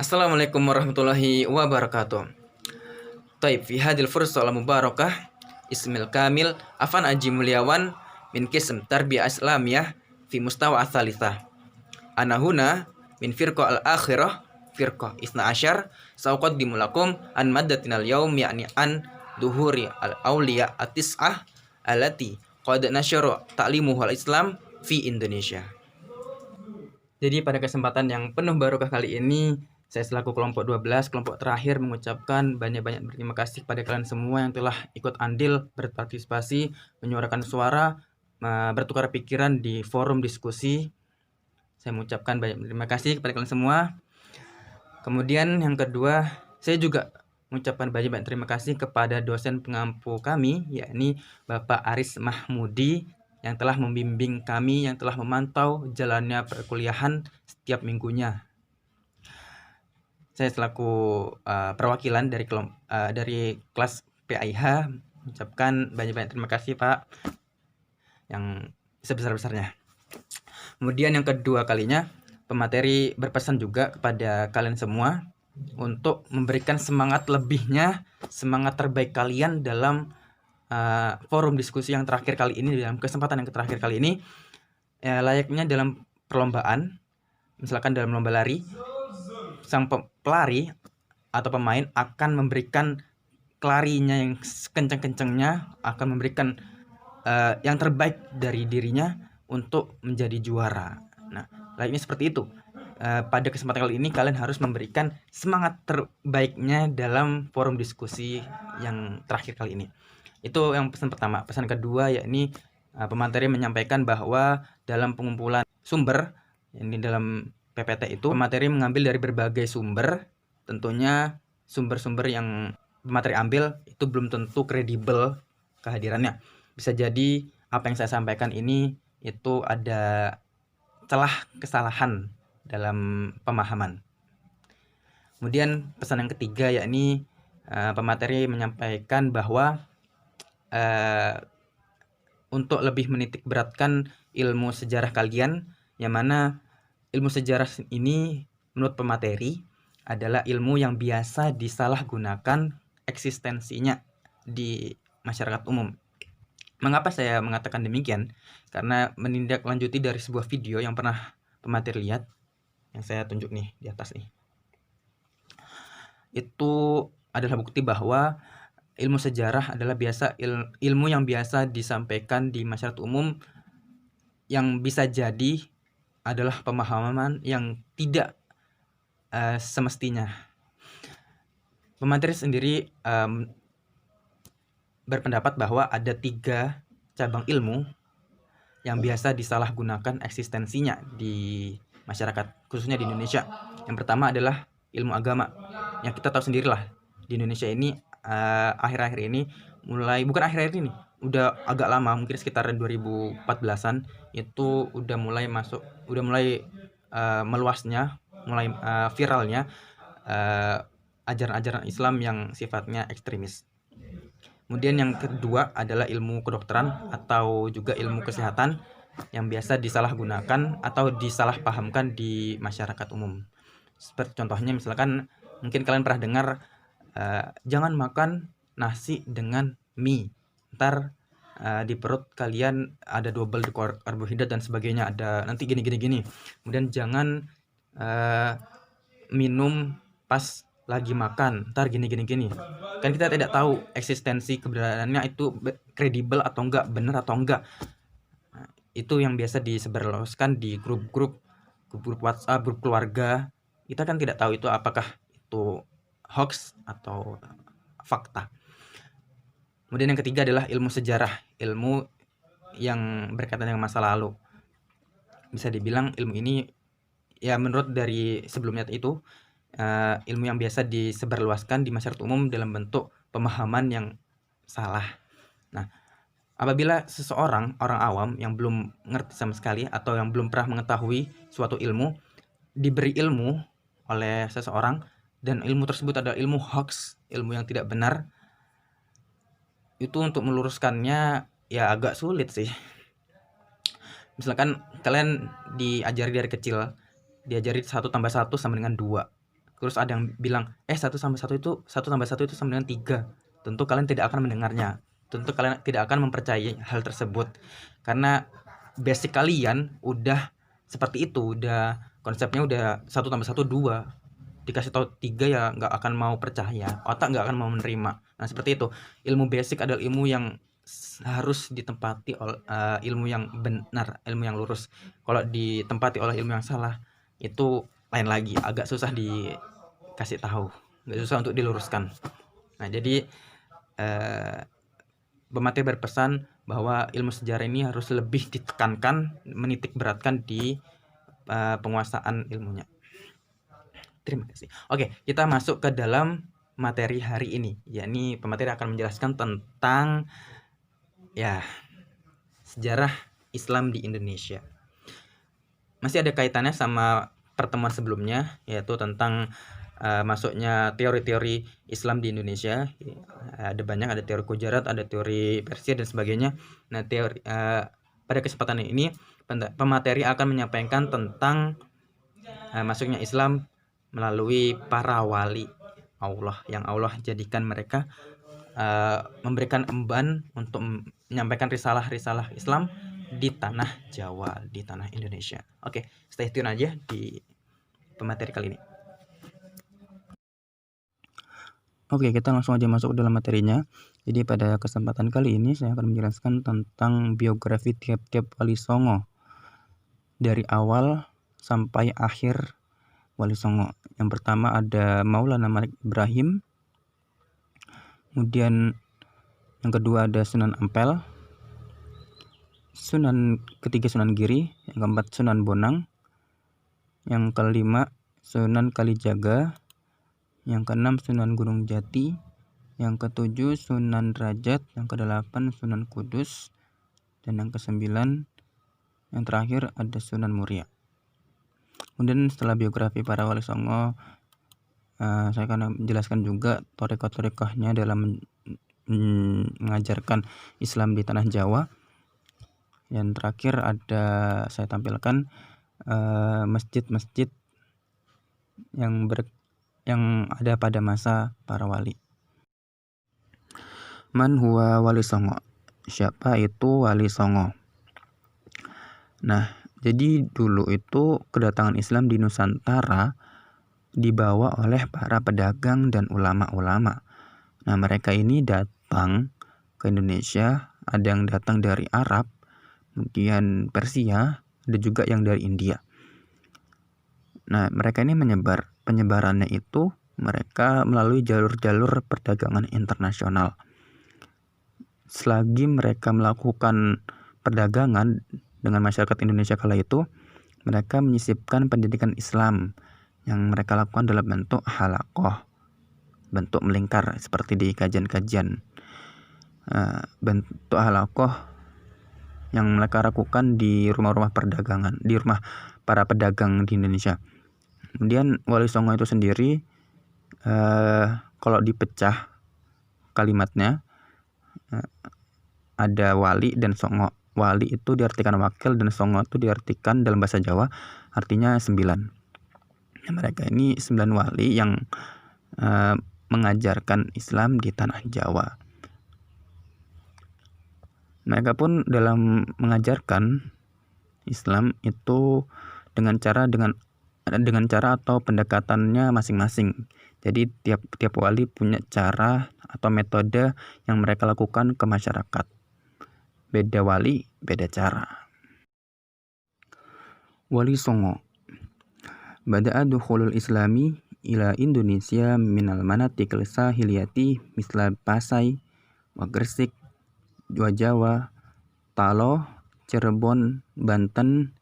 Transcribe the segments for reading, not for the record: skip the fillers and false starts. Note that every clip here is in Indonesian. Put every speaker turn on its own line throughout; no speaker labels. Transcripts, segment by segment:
Assalamualaikum warahmatullahi wabarakatuh. Taib fi hadil fursah mubarakah Ismil Kamil Afan Aji Mulyawan min Qism Tarbiyah Islamiyah fi mustawa ats-tsalitsah. Ana huna min firqah al-akhirah firqah isna asyar sauqaddimu lakum an maddatinal yaum yakni an duhuri al-awliya at-tis'ah allati qad nasyara ta'limuhu al-Islam fi Indonesia. Jadi pada kesempatan yang penuh barokah kali ini, saya selaku kelompok 12, kelompok terakhir mengucapkan banyak-banyak berterima kasih kepada kalian semua yang telah ikut andil, berpartisipasi, menyuarakan suara, bertukar pikiran di forum diskusi. Saya mengucapkan banyak terima kasih kepada kalian semua. Kemudian yang kedua, saya juga mengucapkan banyak-banyak terima kasih kepada dosen pengampu kami, yakni Bapak Aris Mahmudi, yang telah membimbing kami, yang telah memantau jalannya perkuliahan setiap minggunya. Saya selaku perwakilan dari kelas PAIH mengucapkan banyak-banyak terima kasih Pak, yang sebesar-besarnya. Kemudian yang kedua kalinya, pemateri berpesan juga kepada kalian semua untuk memberikan semangat lebihnya, semangat terbaik kalian dalam forum diskusi yang terakhir kali ini, dalam kesempatan yang terakhir kali ini, ya, layaknya dalam perlombaan. Misalkan dalam lomba lari, sang pelari atau pemain akan memberikan larinya yang kencang-kencangnya, akan memberikan yang terbaik dari dirinya untuk menjadi juara. Nah, layaknya seperti itu. Pada kesempatan kali ini kalian harus memberikan semangat terbaiknya dalam forum diskusi yang terakhir kali ini. Itu yang pesan pertama. Pesan kedua yakni pemateri menyampaikan bahwa dalam pengumpulan sumber, ini dalam PPT itu pemateri mengambil dari berbagai sumber. Tentunya sumber-sumber yang pemateri ambil itu belum tentu kredibel kehadirannya. Bisa jadi apa yang saya sampaikan ini itu ada celah kesalahan dalam pemahaman. Kemudian pesan yang ketiga yakni pemateri menyampaikan bahwa untuk lebih menitik beratkan ilmu sejarah kalian, yang mana ilmu sejarah ini menurut pemateri adalah ilmu yang biasa disalahgunakan eksistensinya di masyarakat umum. Mengapa saya mengatakan demikian? Karena menindaklanjuti dari sebuah video yang pernah pemateri lihat, yang saya tunjuk nih di atas nih. Itu adalah bukti bahwa ilmu sejarah adalah ilmu yang biasa disampaikan di masyarakat umum, yang bisa jadi adalah pemahaman yang tidak semestinya. Pemateri sendiri berpendapat bahwa ada 3 cabang ilmu yang biasa disalahgunakan eksistensinya di masyarakat, khususnya di Indonesia. Yang pertama adalah ilmu agama, yang kita tahu sendirilah di Indonesia ini akhir-akhir ini udah agak lama, mungkin sekitar 2014-an itu udah mulai meluasnya, mulai viralnya ajaran-ajaran Islam yang sifatnya ekstremis. Kemudian yang kedua adalah ilmu kedokteran atau juga ilmu kesehatan, yang biasa disalahgunakan atau disalahpahamkan di masyarakat umum. Seperti contohnya misalkan mungkin kalian pernah dengar jangan makan nasi dengan mie, ntar di perut kalian ada double karbohidrat dan sebagainya, ada nanti gini. Kemudian jangan minum pas lagi makan, ntar gini. Kan kita tidak tahu eksistensi keberadaannya itu kredibel atau enggak, benar atau enggak. Nah, itu yang biasa disebarluaskan di grup WhatsApp, grup keluarga. Kita kan tidak tahu itu apakah itu hoax atau fakta. Kemudian yang ketiga adalah ilmu sejarah, ilmu yang berkaitan dengan masa lalu. Bisa dibilang ilmu ini ya menurut dari sebelumnya itu ilmu yang biasa disebarluaskan di masyarakat umum dalam bentuk pemahaman yang salah. Nah, apabila seseorang, orang awam yang belum ngerti sama sekali atau yang belum pernah mengetahui suatu ilmu, diberi ilmu oleh seseorang dan ilmu tersebut adalah ilmu hoax, ilmu yang tidak benar, itu untuk meluruskannya ya agak sulit sih. Misalkan kalian diajari dari kecil, diajari 1 tambah 1 sama dengan 2. terus ada yang bilang 1 tambah 1 itu sama dengan 3. Tentu kalian tidak akan mendengarnya, tentu kalian tidak akan mempercayai hal tersebut, karena basic kalian udah seperti itu, udah konsepnya udah 1 tambah 1 2. Dikasih tahu 3 ya nggak akan mau percaya, otak nggak akan mau menerima. Nah seperti itu, ilmu basic adalah ilmu yang harus ditempati oleh ilmu yang benar, ilmu yang lurus. Kalau ditempati oleh ilmu yang salah, itu lain lagi, agak susah dikasih tahu, agak susah untuk diluruskan. Nah jadi pemateri berpesan bahwa ilmu sejarah ini harus lebih ditekankan, menitik beratkan di penguasaan ilmunya. Terima kasih. Oke, kita masuk ke dalam materi hari ini, yakni pemateri akan menjelaskan tentang sejarah Islam di Indonesia. Masih ada kaitannya sama pertemuan sebelumnya, yaitu tentang masuknya teori-teori Islam di Indonesia. Ada banyak, ada teori Gujarat, ada teori Persia dan sebagainya. Nah, pada kesempatan ini pemateri akan menyampaikan tentang masuknya Islam melalui para wali Allah yang Allah jadikan mereka memberikan emban untuk menyampaikan risalah-risalah Islam di tanah Jawa, di tanah Indonesia. Oke, stay tune aja di pemateri kali ini. Oke, kita langsung aja masuk ke dalam materinya. Jadi pada kesempatan kali ini saya akan menjelaskan tentang biografi tiap-tiap Wali Songo dari awal sampai akhir Wali Songo. Yang pertama ada Maulana Malik Ibrahim, kemudian yang kedua ada Sunan Ampel, ketiga Sunan Giri, yang keempat Sunan Bonang, yang kelima Sunan Kalijaga, yang keenam Sunan Gunung Jati, yang ketujuh Sunan Derajat, yang kedelapan Sunan Kudus, dan yang kesembilan yang terakhir ada Sunan Muria. Kemudian setelah biografi para Wali Songo, saya akan menjelaskan juga thariqah-thariqahnya dalam mengajarkan Islam di tanah Jawa. Yang terakhir saya tampilkan masjid-masjid yang ada pada masa para wali. Man huwa Wali Songo? Siapa itu Wali Songo? Nah, jadi dulu itu kedatangan Islam di Nusantara dibawa oleh para pedagang dan ulama-ulama. Nah, mereka ini datang ke Indonesia, ada yang datang dari Arab, kemudian Persia, ada juga yang dari India. Nah, mereka ini penyebarannya itu mereka melalui jalur-jalur perdagangan internasional. Selagi mereka melakukan perdagangan dengan masyarakat Indonesia kala itu, mereka menyisipkan pendidikan Islam yang mereka lakukan dalam bentuk halaqah, bentuk melingkar seperti di kajian-kajian. Bentuk halaqah yang mereka lakukan di rumah-rumah perdagangan, di rumah para pedagang di Indonesia. Kemudian Wali Songo itu sendiri kalau dipecah kalimatnya ada wali dan songo. Wali itu diartikan wakil dan songo itu diartikan dalam bahasa Jawa artinya 9. Nah, mereka ini 9 wali yang mengajarkan Islam di tanah Jawa. Mereka pun dalam mengajarkan Islam itu dengan cara atau pendekatannya masing-masing. Jadi tiap wali punya cara atau metode yang mereka lakukan ke masyarakat. Beda wali, beda cara. Wali Songo. Bada'a dukhulul Islami ila Indonesia minal manatikil sahiliyati misla Pasai, wa Gresik, wa Jawa, Talo, Cirebon, Banten,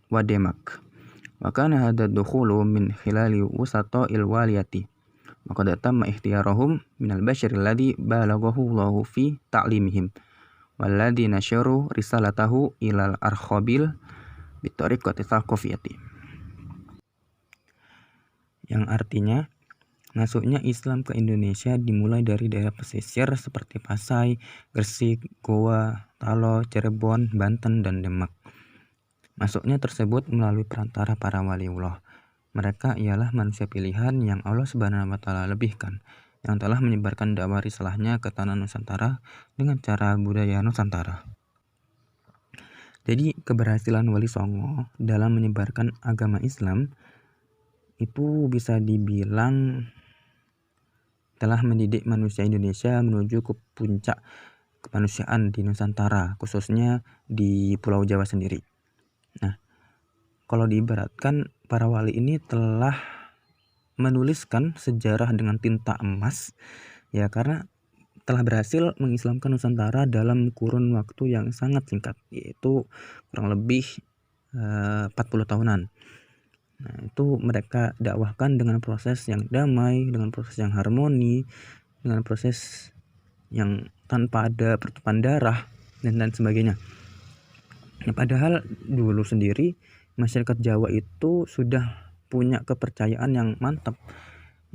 wa Demak. Wa kana hadha dukhulu min khilali wusata'il waliyati. Wa qad tamma ikhtiyarahum minal bashiril ladzi balaghahu Allahu fi ta'limihim. Walladzi nasyaru risalatahu ilal arkhabil bitariqati thaqafiyati. Yang artinya masuknya Islam ke Indonesia dimulai dari daerah pesisir seperti Pasai, Gresik, Goa, Talo, Cirebon, Banten, dan Demak. Masuknya tersebut melalui perantara para waliullah. Mereka ialah manusia pilihan yang Allah Subhanahu wa Ta'ala lebihkan, yang telah menyebarkan dakwah risalahnya ke tanah Nusantara dengan cara budaya Nusantara. Jadi keberhasilan Wali Songo dalam menyebarkan agama Islam itu bisa dibilang telah mendidik manusia Indonesia menuju ke puncak kemanusiaan di Nusantara, khususnya di Pulau Jawa sendiri. Nah, kalau diibaratkan, para wali ini telah menuliskan sejarah dengan tinta emas, ya, karena telah berhasil mengislamkan Nusantara dalam kurun waktu yang sangat singkat, yaitu kurang lebih 40 tahunan. Nah, itu mereka dakwahkan dengan proses yang damai, dengan proses yang harmoni, dengan proses yang tanpa ada pertumpahan darah dan sebagainya. Nah, padahal dulu sendiri masyarakat Jawa itu sudah punya kepercayaan yang mantap,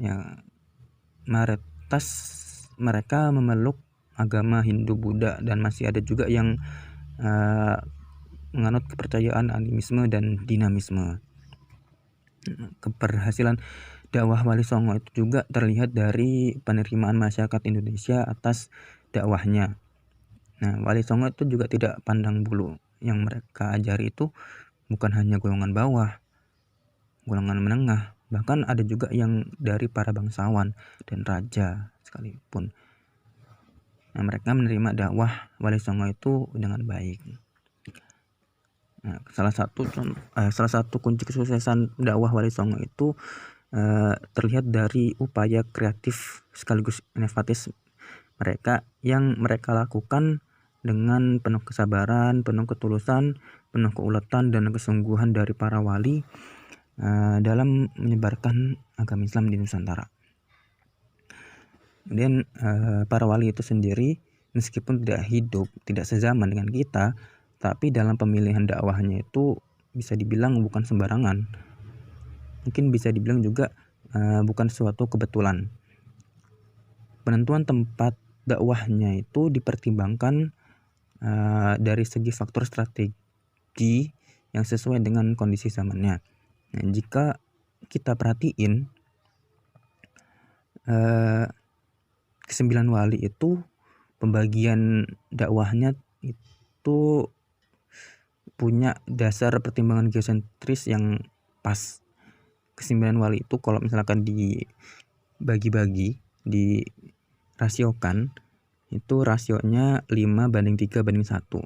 ya, mayoritas mereka memeluk agama Hindu, Buddha, dan masih ada juga yang menganut kepercayaan animisme dan dinamisme. Keberhasilan dakwah Wali Songo itu juga terlihat dari penerimaan masyarakat Indonesia atas dakwahnya. Nah, Wali Songo itu juga tidak pandang bulu. Yang mereka ajari itu bukan hanya golongan bawah, golongan menengah, bahkan ada juga yang dari para bangsawan dan raja sekalipun. Nah, mereka menerima dakwah Wali Songo itu dengan baik. Nah, salah satu kunci kesuksesan dakwah Wali Songo itu terlihat dari upaya kreatif sekaligus inovatif mereka yang mereka lakukan dengan penuh kesabaran, penuh ketulusan, penuh keuletan dan kesungguhan dari para wali dalam menyebarkan agama Islam di Nusantara. Kemudian para wali itu sendiri meskipun tidak hidup, tidak sezaman dengan kita, tapi dalam pemilihan dakwahnya itu bisa dibilang bukan sembarangan. Mungkin bisa dibilang juga bukan suatu kebetulan. Penentuan tempat dakwahnya itu dipertimbangkan dari segi faktor strategi yang sesuai dengan kondisi zamannya. Nah, jika kita perhatiin ke-9 wali itu pembagian dakwahnya itu punya dasar pertimbangan geosentris yang pas. Ke-9 wali itu kalau misalkan dibagi-bagi, dirasiokan, itu rasionya 5:3:1.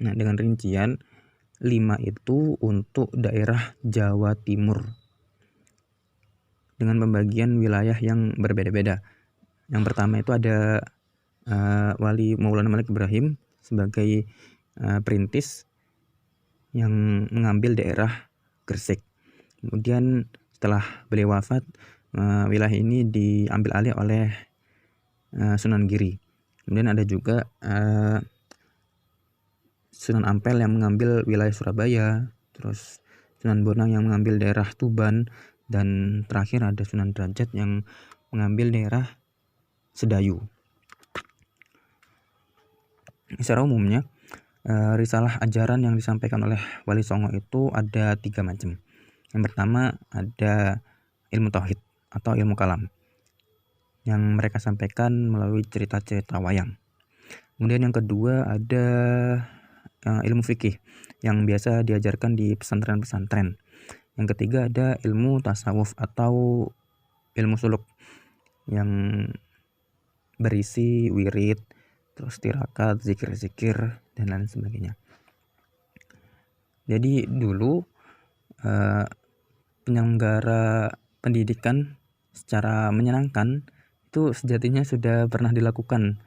Nah, dengan rincian 5 itu untuk daerah Jawa Timur dengan pembagian wilayah yang berbeda-beda. Yang pertama itu ada Wali Maulana Malik Ibrahim sebagai perintis yang mengambil daerah Gresik. Kemudian setelah beliau wafat, wilayah ini diambil alih oleh Sunan Giri. Kemudian ada juga Sunan Ampel yang mengambil wilayah Surabaya, terus Sunan Bonang yang mengambil daerah Tuban, dan terakhir ada Sunan Derajat yang mengambil daerah Sedayu. Secara umumnya risalah ajaran yang disampaikan oleh Wali Songo itu ada 3 macam. Yang pertama ada ilmu tauhid atau ilmu kalam yang mereka sampaikan melalui cerita-cerita wayang. Kemudian yang kedua ada ilmu fikih yang biasa diajarkan di pesantren-pesantren. Yang ketiga ada ilmu tasawuf atau ilmu suluk yang berisi wirid, terus tirakat, zikir-zikir, dan lain sebagainya. Jadi dulu penyelenggara pendidikan secara menyenangkan itu sejatinya sudah pernah dilakukan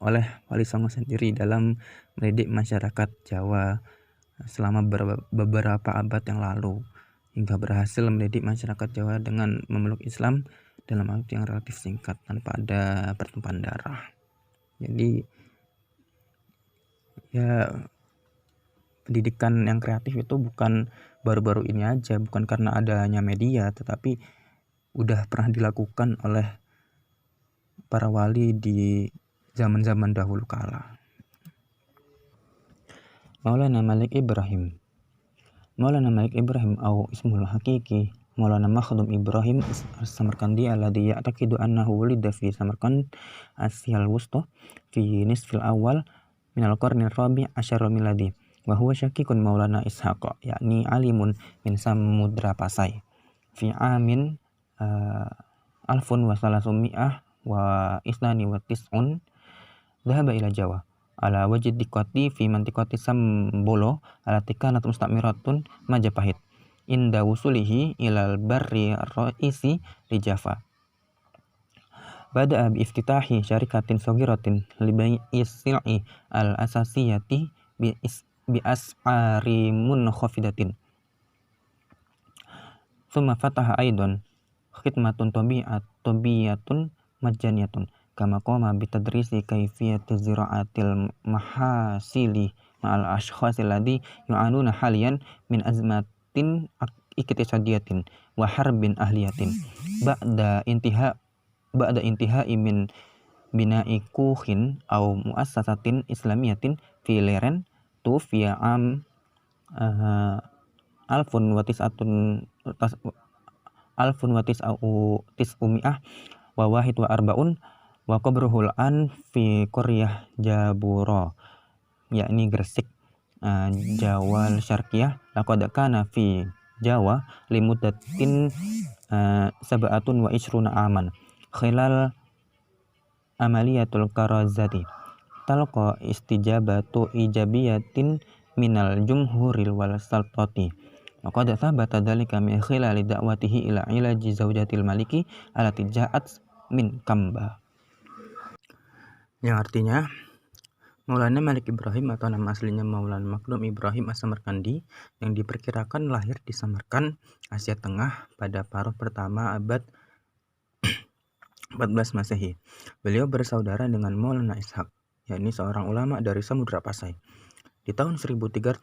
oleh Wali Songo sendiri dalam mendidik masyarakat Jawa selama beberapa abad yang lalu, hingga berhasil mendidik masyarakat Jawa dengan memeluk Islam dalam waktu yang relatif singkat tanpa ada pertumpahan darah. Jadi ya, pendidikan yang kreatif itu bukan baru-baru ini aja, bukan karena adanya media, tetapi udah pernah dilakukan oleh para wali di zaman-zaman dahulu kala. Maulana Malik Ibrahim Maulana Malik Ibrahim au ismul hakiki Maulana Makhdum Ibrahim As-Samarkandi alladhi ya'taqidu annahu wulida fi Samarkand Asyal Wusta fi nisfil awal minal qarnir rabi' asyara miladi wa huwa syakikun Maulana Ishaq yakni alimun min Samudra Pasai fi amin alfun wa salasumi'ah wa isnani wa tis'un dhahaba ila Jawa ala wajid diqati fi mantiqati Sambolo alati kanat mustamiratun Majapahit inda wusulihi ilal barri raisi di Java. Bada'a bi iftitahi syarikatin saghiratin li bai'is sil'i al-asasiyati bi as'ari munkhafidatin. Tsumma fataha aidan khidmatun tabiyatun majjaniyatun kama qama bi tadrisi kaifiyati zira'atil mahasili ma'al ashkhasil ladzi yu'anuna haliyan min azmatin iktisadiyatin wa harbin ahliyatin ba'da intihai min bina'i kuhin au muassasatin islamiyatin fi Leren tufiya am alfun tis'umi'ah wa wahid wa arba'un wa qabruhul an fi Qaryah Jabura yakni Gresik Jawa Syarqiyah laqad kana fi Jawa limuddatin sab'atun wa ishruna aman khilal amaliyatul karazati talqa istijabatu ijabiyatin minal jumhuril wal saltati wa qad thabata dzalika min khilali da'watihi ila ilaji zaujatil maliki allati ja'at min Kamba, yang artinya Maulana Malik Ibrahim atau nama aslinya Maulana Makhdum Ibrahim As-Samarkandi yang diperkirakan lahir di Samarkand, Asia Tengah pada paruh pertama abad 14 Masehi. Beliau bersaudara dengan Maulana Ishaq, yakni seorang ulama dari Samudra Pasai. Di tahun 1392,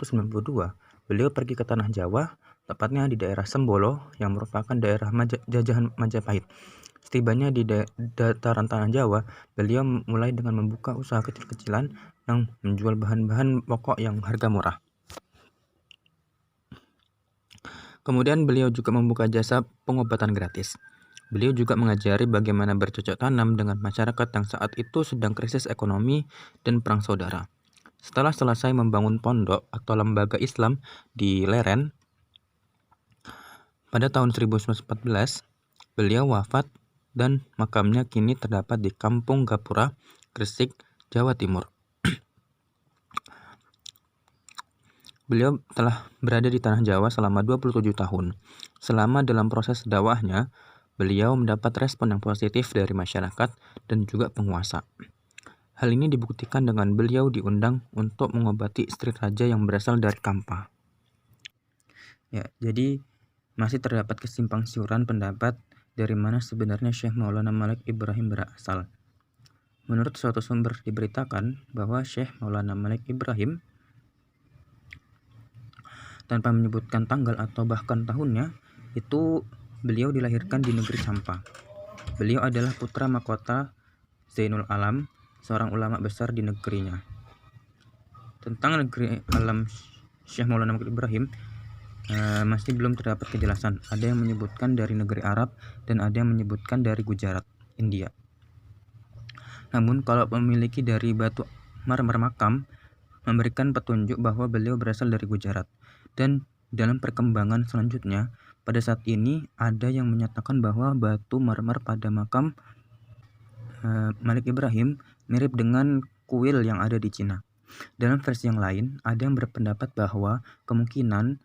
beliau pergi ke tanah Jawa, tepatnya di daerah Sembolo yang merupakan daerah jajahan Majapahit. Setibanya di dataran tanah Jawa, beliau mulai dengan membuka usaha kecil-kecilan yang menjual bahan-bahan pokok yang harga murah. Kemudian beliau juga membuka jasa pengobatan gratis. Beliau juga mengajari bagaimana bercocok tanam dengan masyarakat yang saat itu sedang krisis ekonomi dan perang saudara. Setelah selesai membangun pondok atau lembaga Islam di Leren, pada tahun 1914, beliau wafat dan makamnya kini terdapat di Kampung Gapura, Gresik, Jawa Timur. Beliau telah berada di tanah Jawa selama 27 tahun. Selama dalam proses dakwahnya, beliau mendapat respon yang positif dari masyarakat dan juga penguasa. Hal ini dibuktikan dengan beliau diundang untuk mengobati istri raja yang berasal dari Kampa. Ya, jadi masih terdapat kesimpang siuran pendapat dari mana sebenarnya Syekh Maulana Malik Ibrahim berasal. Menurut suatu sumber diberitakan bahwa Syekh Maulana Malik Ibrahim tanpa menyebutkan tanggal atau bahkan tahunnya, itu beliau dilahirkan di negeri Campa. Beliau adalah putra mahkota Zainul Alam, seorang ulama besar di negerinya. Tentang negeri alam Syekh Maulana Malik Ibrahim masih belum terdapat kejelasan. Ada yang menyebutkan dari negeri Arab dan ada yang menyebutkan dari Gujarat, India. Namun kalau memiliki dari batu marmer makam memberikan petunjuk bahwa beliau berasal dari Gujarat. Dan dalam perkembangan selanjutnya, pada saat ini ada yang menyatakan bahwa batu marmer pada makam Malik Ibrahim mirip dengan kuil yang ada di Cina. Dalam versi yang lain, ada yang berpendapat bahwa kemungkinan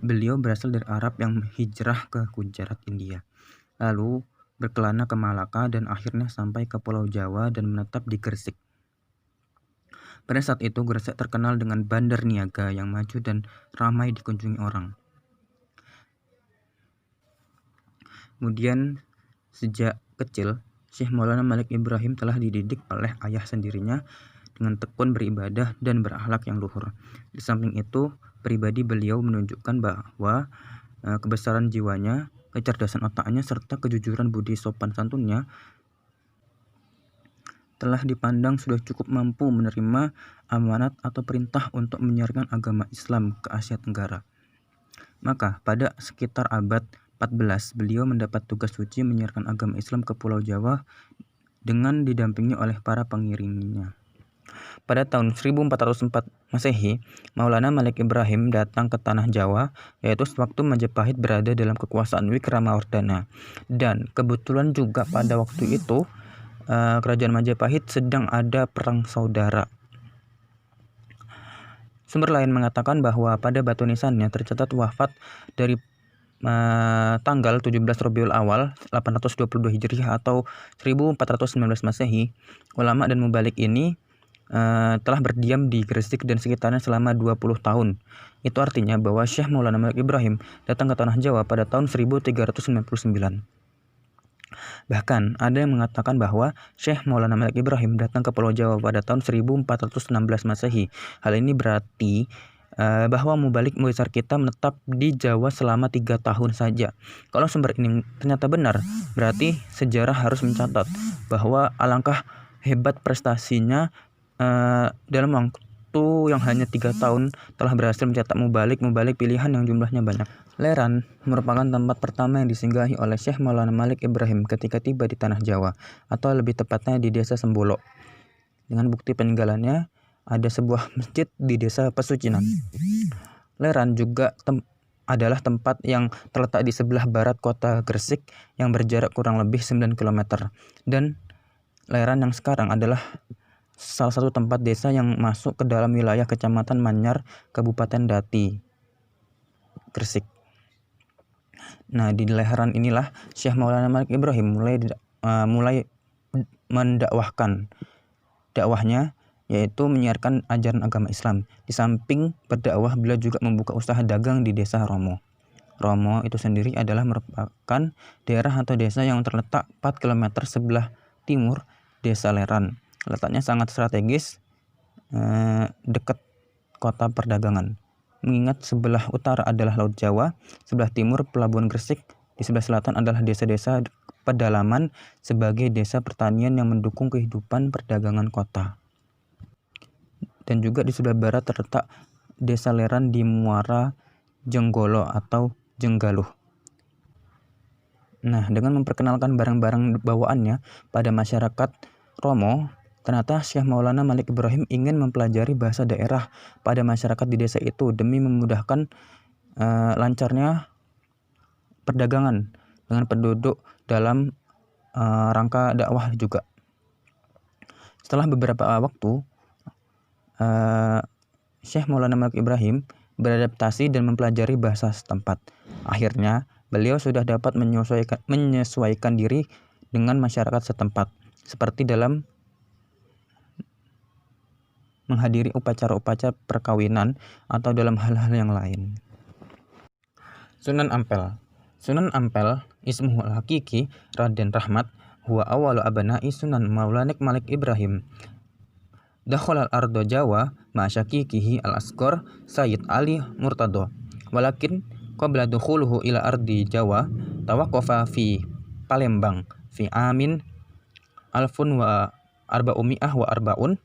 beliau berasal dari Arab yang hijrah ke Gujarat, India, lalu berkelana ke Malaka dan akhirnya sampai ke Pulau Jawa dan menetap di Gresik. Pada saat itu Gresik terkenal dengan bandar niaga yang maju dan ramai dikunjungi orang. Kemudian sejak kecil Syekh Maulana Malik Ibrahim telah dididik oleh ayah sendirinya dengan tekun beribadah dan berakhlak yang luhur. Di samping itu, pribadi beliau menunjukkan bahwa kebesaran jiwanya, kecerdasan otaknya, serta kejujuran budi sopan santunnya telah dipandang sudah cukup mampu menerima amanat atau perintah untuk menyiarkan agama Islam ke Asia Tenggara. Maka pada sekitar abad 14 beliau mendapat tugas suci menyiarkan agama Islam ke Pulau Jawa dengan didampingi oleh para pengiringnya. Pada tahun 1404 Masehi, Maulana Malik Ibrahim datang ke tanah Jawa, yaitu sewaktu Majapahit berada dalam kekuasaan Wikramawardhana. Dan kebetulan juga pada waktu itu kerajaan Majapahit sedang ada perang saudara. Sumber lain mengatakan bahwa pada batu nisannya tercatat wafat dari tanggal 17 Rabiul Awal 822 Hijriah atau 1419 Masehi. Ulama dan mubalik ini telah berdiam di Gresik dan sekitarnya selama 20 tahun. Itu artinya bahwa Syekh Maulana Malik Ibrahim datang ke tanah Jawa pada tahun 1399. Bahkan ada yang mengatakan bahwa Syekh Maulana Malik Ibrahim datang ke Pulau Jawa pada tahun 1416 Masehi. Hal ini berarti bahwa mubalik besar kita menetap di Jawa selama 3 tahun saja. Kalau sumber ini ternyata benar, berarti sejarah harus mencatat bahwa alangkah hebat prestasinya dalam waktu yang hanya 3 tahun telah berhasil mencetak mubalik pilihan yang jumlahnya banyak. Leran merupakan tempat pertama yang disinggahi oleh Syekh Maulana Malik Ibrahim ketika tiba di tanah Jawa, atau lebih tepatnya di desa Sembolo. Dengan bukti peninggalannya, ada sebuah masjid di desa Pesucinan. Leran juga adalah tempat yang terletak di sebelah barat kota Gresik yang berjarak kurang lebih 9 km. Dan Leran yang sekarang adalah salah satu tempat desa yang masuk ke dalam wilayah Kecamatan Manyar, Kabupaten Dati, Gresik. Nah, di Leran inilah Syekh Maulana Malik Ibrahim mulai mendakwahkan dakwahnya, yaitu menyiarkan ajaran agama Islam. Di samping berdakwah, beliau juga membuka usaha dagang di desa Romo. Romo itu sendiri adalah merupakan daerah atau desa yang terletak 4 km sebelah timur desa Leran. Letaknya sangat strategis, dekat kota perdagangan. Mengingat sebelah utara adalah Laut Jawa, sebelah timur Pelabuhan Gresik, di sebelah selatan adalah desa-desa pedalaman sebagai desa pertanian yang mendukung kehidupan perdagangan kota. Dan juga di sebelah barat terletak desa Leran di Muara Jenggolo atau Jenggaluh. Nah, dengan memperkenalkan barang-barang bawaannya pada masyarakat Romo, ternyata Syekh Maulana Malik Ibrahim ingin mempelajari bahasa daerah pada masyarakat di desa itu demi memudahkan lancarnya perdagangan dengan penduduk dalam rangka dakwah juga. Setelah beberapa waktu, Syekh Maulana Malik Ibrahim beradaptasi dan mempelajari bahasa setempat. Akhirnya, beliau sudah dapat menyesuaikan diri dengan masyarakat setempat, seperti dalam menghadiri upacara-upacara perkawinan atau dalam hal-hal yang lain. Sunan Ampel. Sunan Ampel ismuhu al-hakiki Raden Rahmat huwa awalu abana'i Sunan Maulana Malik Ibrahim. Dakhala al-ardo Jawa ma syakikihi al-asghar Sayyid Ali Murtado. Walakin qabla dukhuluhu ila ardi Jawa tawaqqafa fi Palembang fi amin alfun wa arba'umi'ah wa arba'un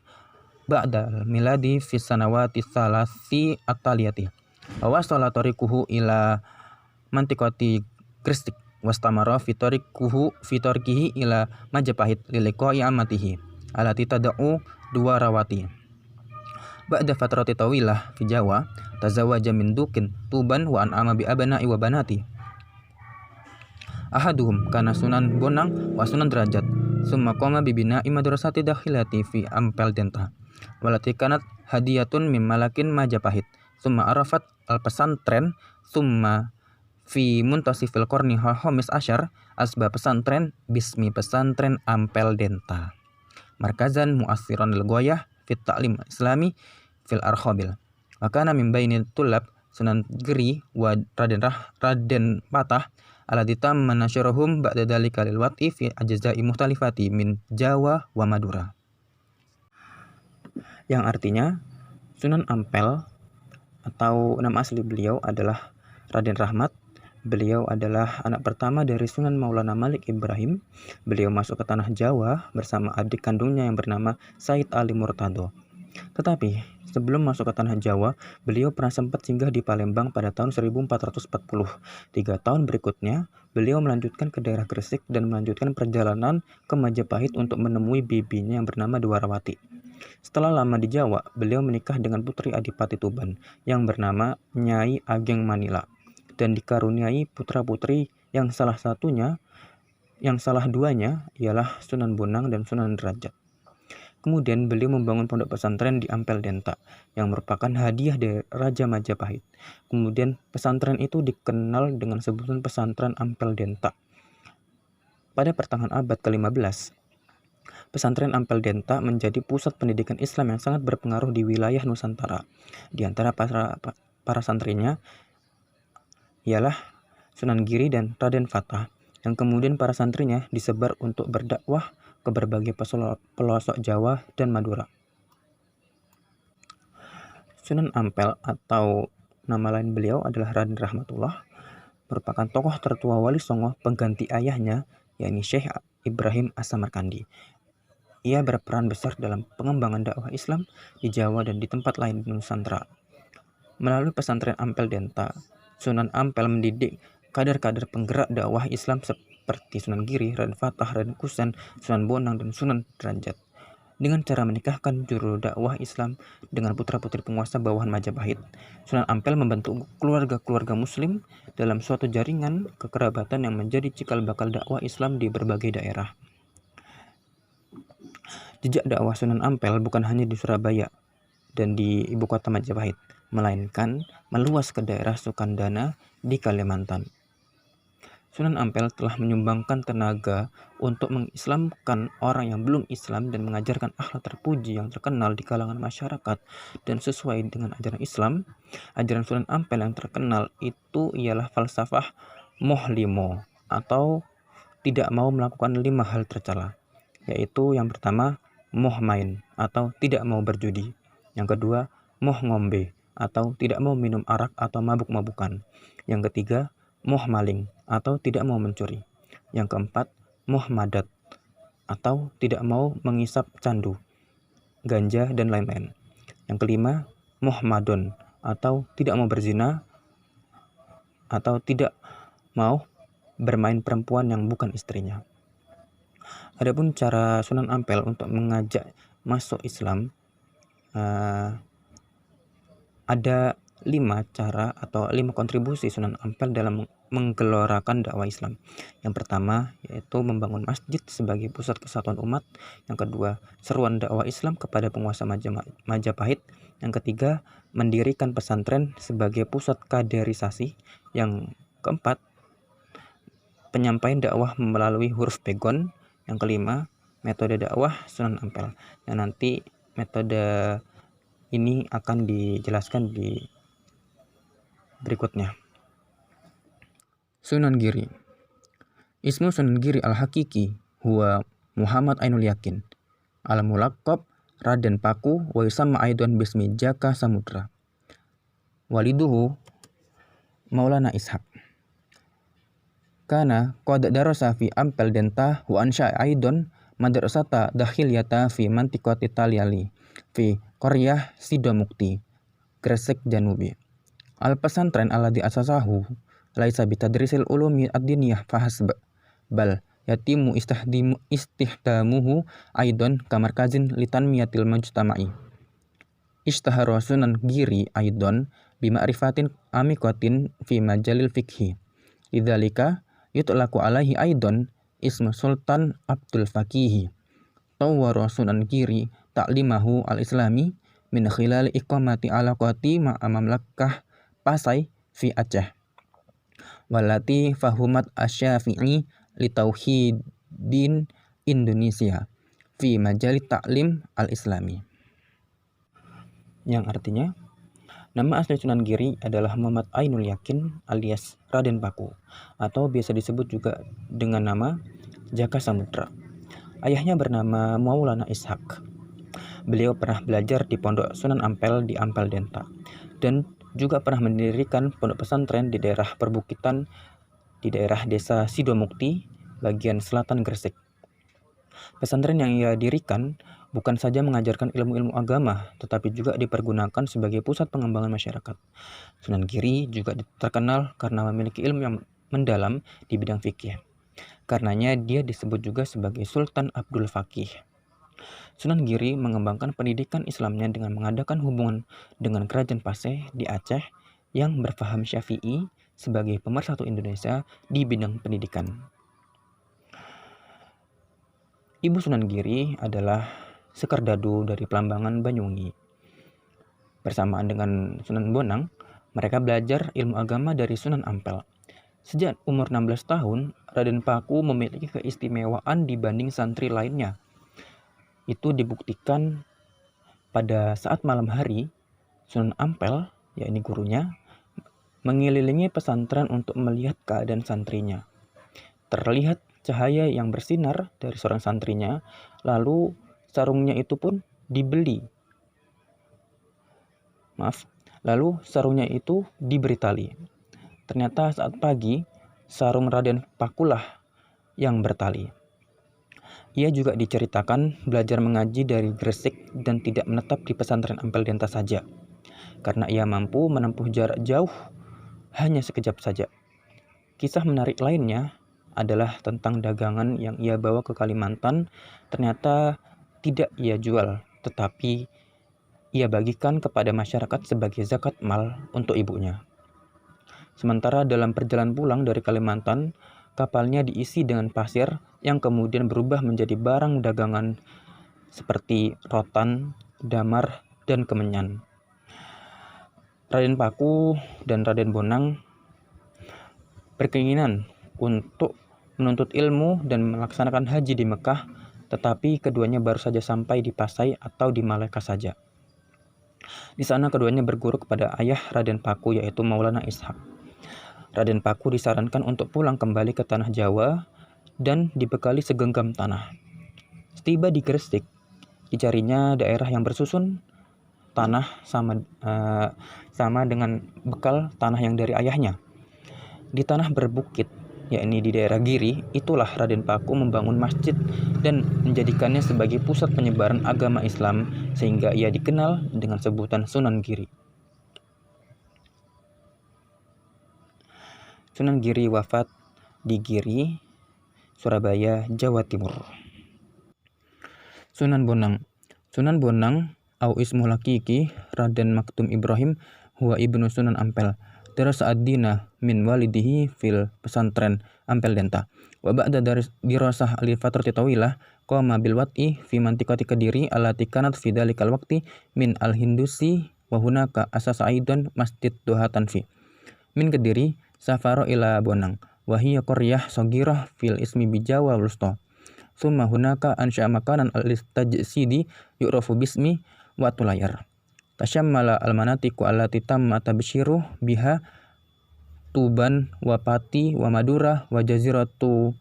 ba'da miladi fi sanawati salasi at-taliyati. Wa wasala tariquhu ila mantiqati Gresik wastamara fi tariqihi ila Majapahit liliqa'i amatihi alati tad'u Duwarawati. Ba'da fatrati tawilah fi Jawa tazawaja min dukin Tuban wa an'ama bi abna'i wa banati. Ahaduhum kana Sunan Bonang wa Sunan Derajat. Summa qama bi bina'i madrasati dakhilati fi Ampel Denta. Walati kanat hadiyatun mim malakin Majapahit. Summa arafat al-pesantren summa fi muntasifil qarni hamis asyar asbah pesantren bismi pesantren Ampel Denta. Markazan mu'assiran lil-ghayah fit ta'lim islami fil arkhabil. Wa kana min baini tulab Sunan Giri wa Raden Patah alladzi tamma nasyruhum ba'da dzalika lil wat'i fi ajza'i mukhtalifati min Jawa wa Madura. Yang artinya Sunan Ampel atau nama asli beliau adalah Raden Rahmat. Beliau adalah anak pertama dari Sunan Maulana Malik Ibrahim. Beliau masuk ke tanah Jawa bersama adik kandungnya yang bernama Said Ali Murtado. Tetapi sebelum masuk ke tanah Jawa, beliau pernah sempat singgah di Palembang pada tahun 1440. 3 tahun berikutnya, beliau melanjutkan ke daerah Gresik dan melanjutkan perjalanan ke Majapahit untuk menemui bibinya yang bernama Dwarawati. Setelah lama di Jawa, beliau menikah dengan putri Adipati Tuban yang bernama Nyai Ageng Manila dan dikaruniai putra-putri yang salah duanya ialah Sunan Bonang dan Sunan Derajat. Kemudian beliau membangun pondok pesantren di Ampel Denta yang merupakan hadiah dari Raja Majapahit. Kemudian pesantren itu dikenal dengan sebutan pesantren Ampel Denta. Pada pertengahan abad ke-15, pesantren Ampel Denta menjadi pusat pendidikan Islam yang sangat berpengaruh di wilayah Nusantara. Di antara para santrinya ialah Sunan Giri dan Raden Fatah, yang kemudian para santrinya disebar untuk berdakwah ke berbagai pelosok Jawa dan Madura. Sunan Ampel atau nama lain beliau adalah Raden Rahmatullah, merupakan tokoh tertua Wali Songo pengganti ayahnya, yakni Syekh Ibrahim As-Samarkandi. Ia berperan besar dalam pengembangan dakwah Islam di Jawa dan di tempat lain di Nusantara. Melalui pesantren Ampel Denta, Sunan Ampel mendidik kader-kader penggerak dakwah Islam seperti Sunan Giri, Raden Fatah, Raden Kusen, Sunan Bonang, dan Sunan Derajat. Dengan cara menikahkan juru dakwah Islam dengan putra-putri penguasa bawahan Majapahit, Sunan Ampel membentuk keluarga-keluarga Muslim dalam suatu jaringan kekerabatan yang menjadi cikal bakal dakwah Islam di berbagai daerah. Jejak dakwah Sunan Ampel bukan hanya di Surabaya dan di ibu kota Majapahit, melainkan meluas ke daerah Sukandana di Kalimantan. Sunan Ampel telah menyumbangkan tenaga untuk mengislamkan orang yang belum Islam dan mengajarkan akhlak terpuji yang terkenal di kalangan masyarakat dan sesuai dengan ajaran Islam. Ajaran Sunan Ampel yang terkenal itu ialah falsafah mohlimo atau tidak mau melakukan 5 hal tercela, yaitu yang pertama moh main atau tidak mau berjudi, yang kedua moh ngombe atau tidak mau minum arak atau mabuk-mabukan, yang ketiga moh maling atau tidak mau mencuri, yang keempat moh madat atau tidak mau mengisap candu, ganja, dan lain-lain, yang kelima moh madon atau tidak mau berzina atau tidak mau bermain perempuan yang bukan istrinya. Adapun cara Sunan Ampel untuk mengajak masuk Islam, ada 5 cara atau 5 kontribusi Sunan Ampel dalam menggelorakan dakwah Islam. Yang pertama yaitu membangun masjid sebagai pusat kesatuan umat. Yang kedua, seruan dakwah Islam kepada penguasa Majapahit. Yang ketiga, mendirikan pesantren sebagai pusat kaderisasi. Yang keempat, penyampaian dakwah melalui huruf pegon. Yang kelima, metode dakwah Sunan Ampel. Yang nanti metode ini akan dijelaskan di berikutnya. Sunan Giri. Ismu Sunan Giri al-Hakiki huwa Muhammad Ainul Yakin al-Mulaqab Raden Paku wa yusamma aidan bismi Jaka Samudra. Waliduhu Maulana Ishaq. Kana qad darasa fi Ampel Denta wa ansha aidan madrasata dakhiliyata fi mantiqati Talyali fi Qaryah Sidomukti, Gresik Janubi. Al-pesantren alladhi asasahu laisa bitadrisil ulumi ad-diniyah fahasb, bal yatimu istihdamuhu aidan kamarkazin litanmiyatil mujtama'i. Ishtahara Sunan Giri aidan bima'rifatin amikatin fi majalil fikhi. Lidzalika yutlaqu alaihi aidan ismu Sultan Abdul Faqihi. Tawwara Sunan Giri ta'limahu al-islami min khilal iqamati alaqati ma'a mamlakah Pasai fi Aceh, walati fahumat asyafi'i li tauhidin Indonesia fi majali ta'lim al-islami. Yang artinya, nama asli Sunan Giri adalah Muhammad Ainul Yakin alias Raden Paku, atau biasa disebut juga dengan nama Jaka Samudra. Ayahnya bernama Maulana Ishaq. Beliau pernah belajar di pondok Sunan Ampel di Ampel Denta dan juga pernah mendirikan pondok pesantren di daerah perbukitan di daerah desa Sidomukti, bagian selatan Gresik. Pesantren yang ia dirikan bukan saja mengajarkan ilmu-ilmu agama, tetapi juga dipergunakan sebagai pusat pengembangan masyarakat. Sunan Giri juga terkenal karena memiliki ilmu yang mendalam di bidang fikih. Karenanya dia disebut juga sebagai Sultan Abdul Faqih. Sunan Giri mengembangkan pendidikan Islamnya dengan mengadakan hubungan dengan Kerajaan Paseh di Aceh yang berfaham Syafi'i sebagai pemersatu Indonesia di bidang pendidikan. Ibu Sunan Giri adalah Sekardadu dari Plambangan Banyuwangi. Bersamaan dengan Sunan Bonang, mereka belajar ilmu agama dari Sunan Ampel. Sejak umur 16 tahun, Raden Paku memiliki keistimewaan dibanding santri lainnya. Itu dibuktikan pada saat malam hari, Sunan Ampel, yakni gurunya, mengelilingi pesantren untuk melihat keadaan santrinya. Terlihat cahaya yang bersinar dari seorang santrinya, lalu sarungnya itu pun dibeli. Lalu sarungnya itu diberi tali. Ternyata saat pagi, sarung Raden Pakulah yang bertali. Ia juga diceritakan belajar mengaji dari Gresik dan tidak menetap di pesantren Ampel Denta saja, karena ia mampu menempuh jarak jauh hanya sekejap saja. Kisah menarik lainnya adalah tentang dagangan yang ia bawa ke Kalimantan. Ternyata tidak ia jual, tetapi ia bagikan kepada masyarakat sebagai zakat mal untuk ibunya. Sementara dalam perjalanan pulang dari Kalimantan, kapalnya diisi dengan pasir yang kemudian berubah menjadi barang dagangan seperti rotan, damar, dan kemenyan. Raden Paku dan Raden Bonang berkeinginan untuk menuntut ilmu dan melaksanakan haji di Mekah, tetapi keduanya baru saja sampai di Pasai atau di Malaka saja. Di sana keduanya berguru kepada ayah Raden Paku, yaitu Maulana Ishak. Raden Paku disarankan untuk pulang kembali ke tanah Jawa dan dibekali segenggam tanah. Setiba di Gresik, dicarinya daerah yang bersusun tanah sama dengan bekal tanah yang dari ayahnya. Di tanah berbukit, yakni di daerah Giri, itulah Raden Paku membangun masjid dan menjadikannya sebagai pusat penyebaran agama Islam, sehingga ia dikenal dengan sebutan Sunan Giri. Sunan Giri wafat di Giri, Surabaya, Jawa Timur. Sunan Bonang. Sunan Bonang au ismul hakiki Raden Maktum Ibrahim huwa ibnu Sunan Ampel. Darasa ad-dina min walidihi fil pesantren Ampel Denta. Wa ba'da dirasah li fatrati tawilah qama bil wat'i fi mantiqati Kediri allati kanat fi dalikal waqti min al-Hindusi wa hunaka asasa aidan masjid Dohatan fi. Min Kediri safaro ila Bonang wa hiya qaryah saghirah fil ismi bi Jawa Wusta. Summa hunaka ansha makanan al-istajsidi yu'rafu bismi wa tulayar. Tashammala al-manatiqu allati tamma tabshiru biha Tuban wa Pati wa Madura wa jaziratu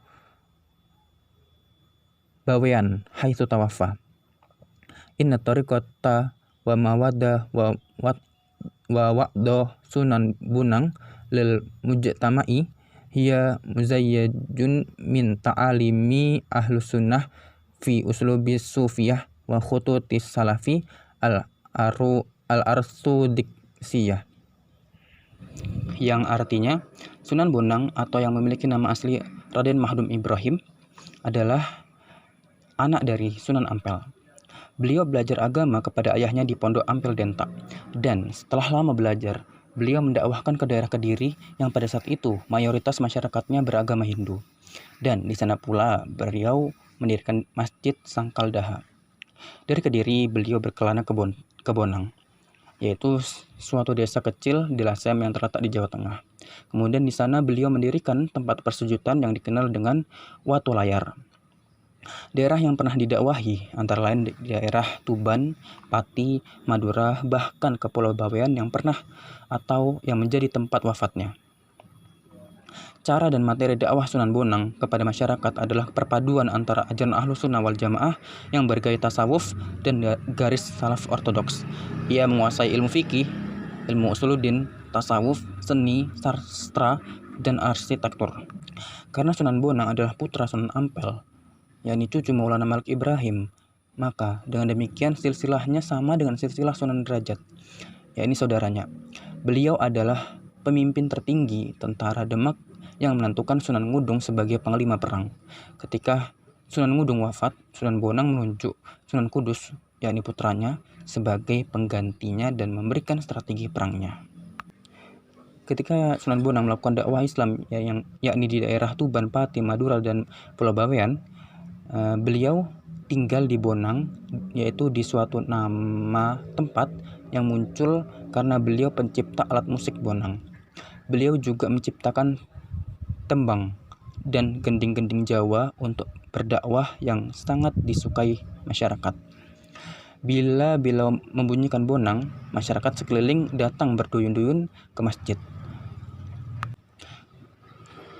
Bawean haitsu tawaffa. Inna tariqata wa mawada wa wa'do Sunan Bonang lil mujtama'i hiya muzayyajun min ta'alimi ahlus sunnah fi uslubi sufiyah wa khututis salafi al-arsudiksiyah, yang artinya Sunan Bonang atau yang memiliki nama asli Raden Mahdum Ibrahim adalah anak dari Sunan Ampel. Beliau belajar agama kepada ayahnya di Pondok Ampel Denta, dan setelah lama belajar, beliau mendakwahkan ke daerah Kediri yang pada saat itu mayoritas masyarakatnya beragama Hindu. Dan di sana pula beliau mendirikan Masjid Sangkal Daha. Dari Kediri beliau berkelana ke Bonang, yaitu suatu desa kecil di Lasem yang terletak di Jawa Tengah. Kemudian di sana beliau mendirikan tempat persujudan yang dikenal dengan Watu Layar. Daerah yang pernah didakwahi antara lain di daerah Tuban, Pati, Madura, bahkan ke Pulau Bawean yang pernah atau yang menjadi tempat wafatnya. Cara dan materi dakwah Sunan Bonang kepada masyarakat adalah perpaduan antara ajaran Ahlus Sunnah wal Jamaah yang bergaya tasawuf dan garis salaf ortodoks. Ia menguasai ilmu fikih, ilmu usuluddin, tasawuf, seni, sastra, dan arsitektur. Karena Sunan Bonang adalah putra Sunan Ampel, yakni cucu Maulana Malik Ibrahim, maka dengan demikian silsilahnya sama dengan silsilah Sunan Derajat, yakni saudaranya. Beliau adalah pemimpin tertinggi tentara Demak yang menentukan Sunan Ngudung sebagai panglima perang. Ketika Sunan Ngudung wafat, Sunan Bonang menunjuk Sunan Kudus, yakni putranya, sebagai penggantinya dan memberikan strategi perangnya. Ketika Sunan Bonang melakukan dakwah Islam yakni di daerah Tuban, Pati, Madura, dan Pulau Bawean, beliau tinggal di Bonang, yaitu di suatu nama tempat yang muncul karena beliau pencipta alat musik Bonang. Beliau juga menciptakan tembang dan gending-gending Jawa untuk berdakwah yang sangat disukai masyarakat. Bila beliau membunyikan Bonang, masyarakat sekeliling datang berduyun-duyun ke masjid.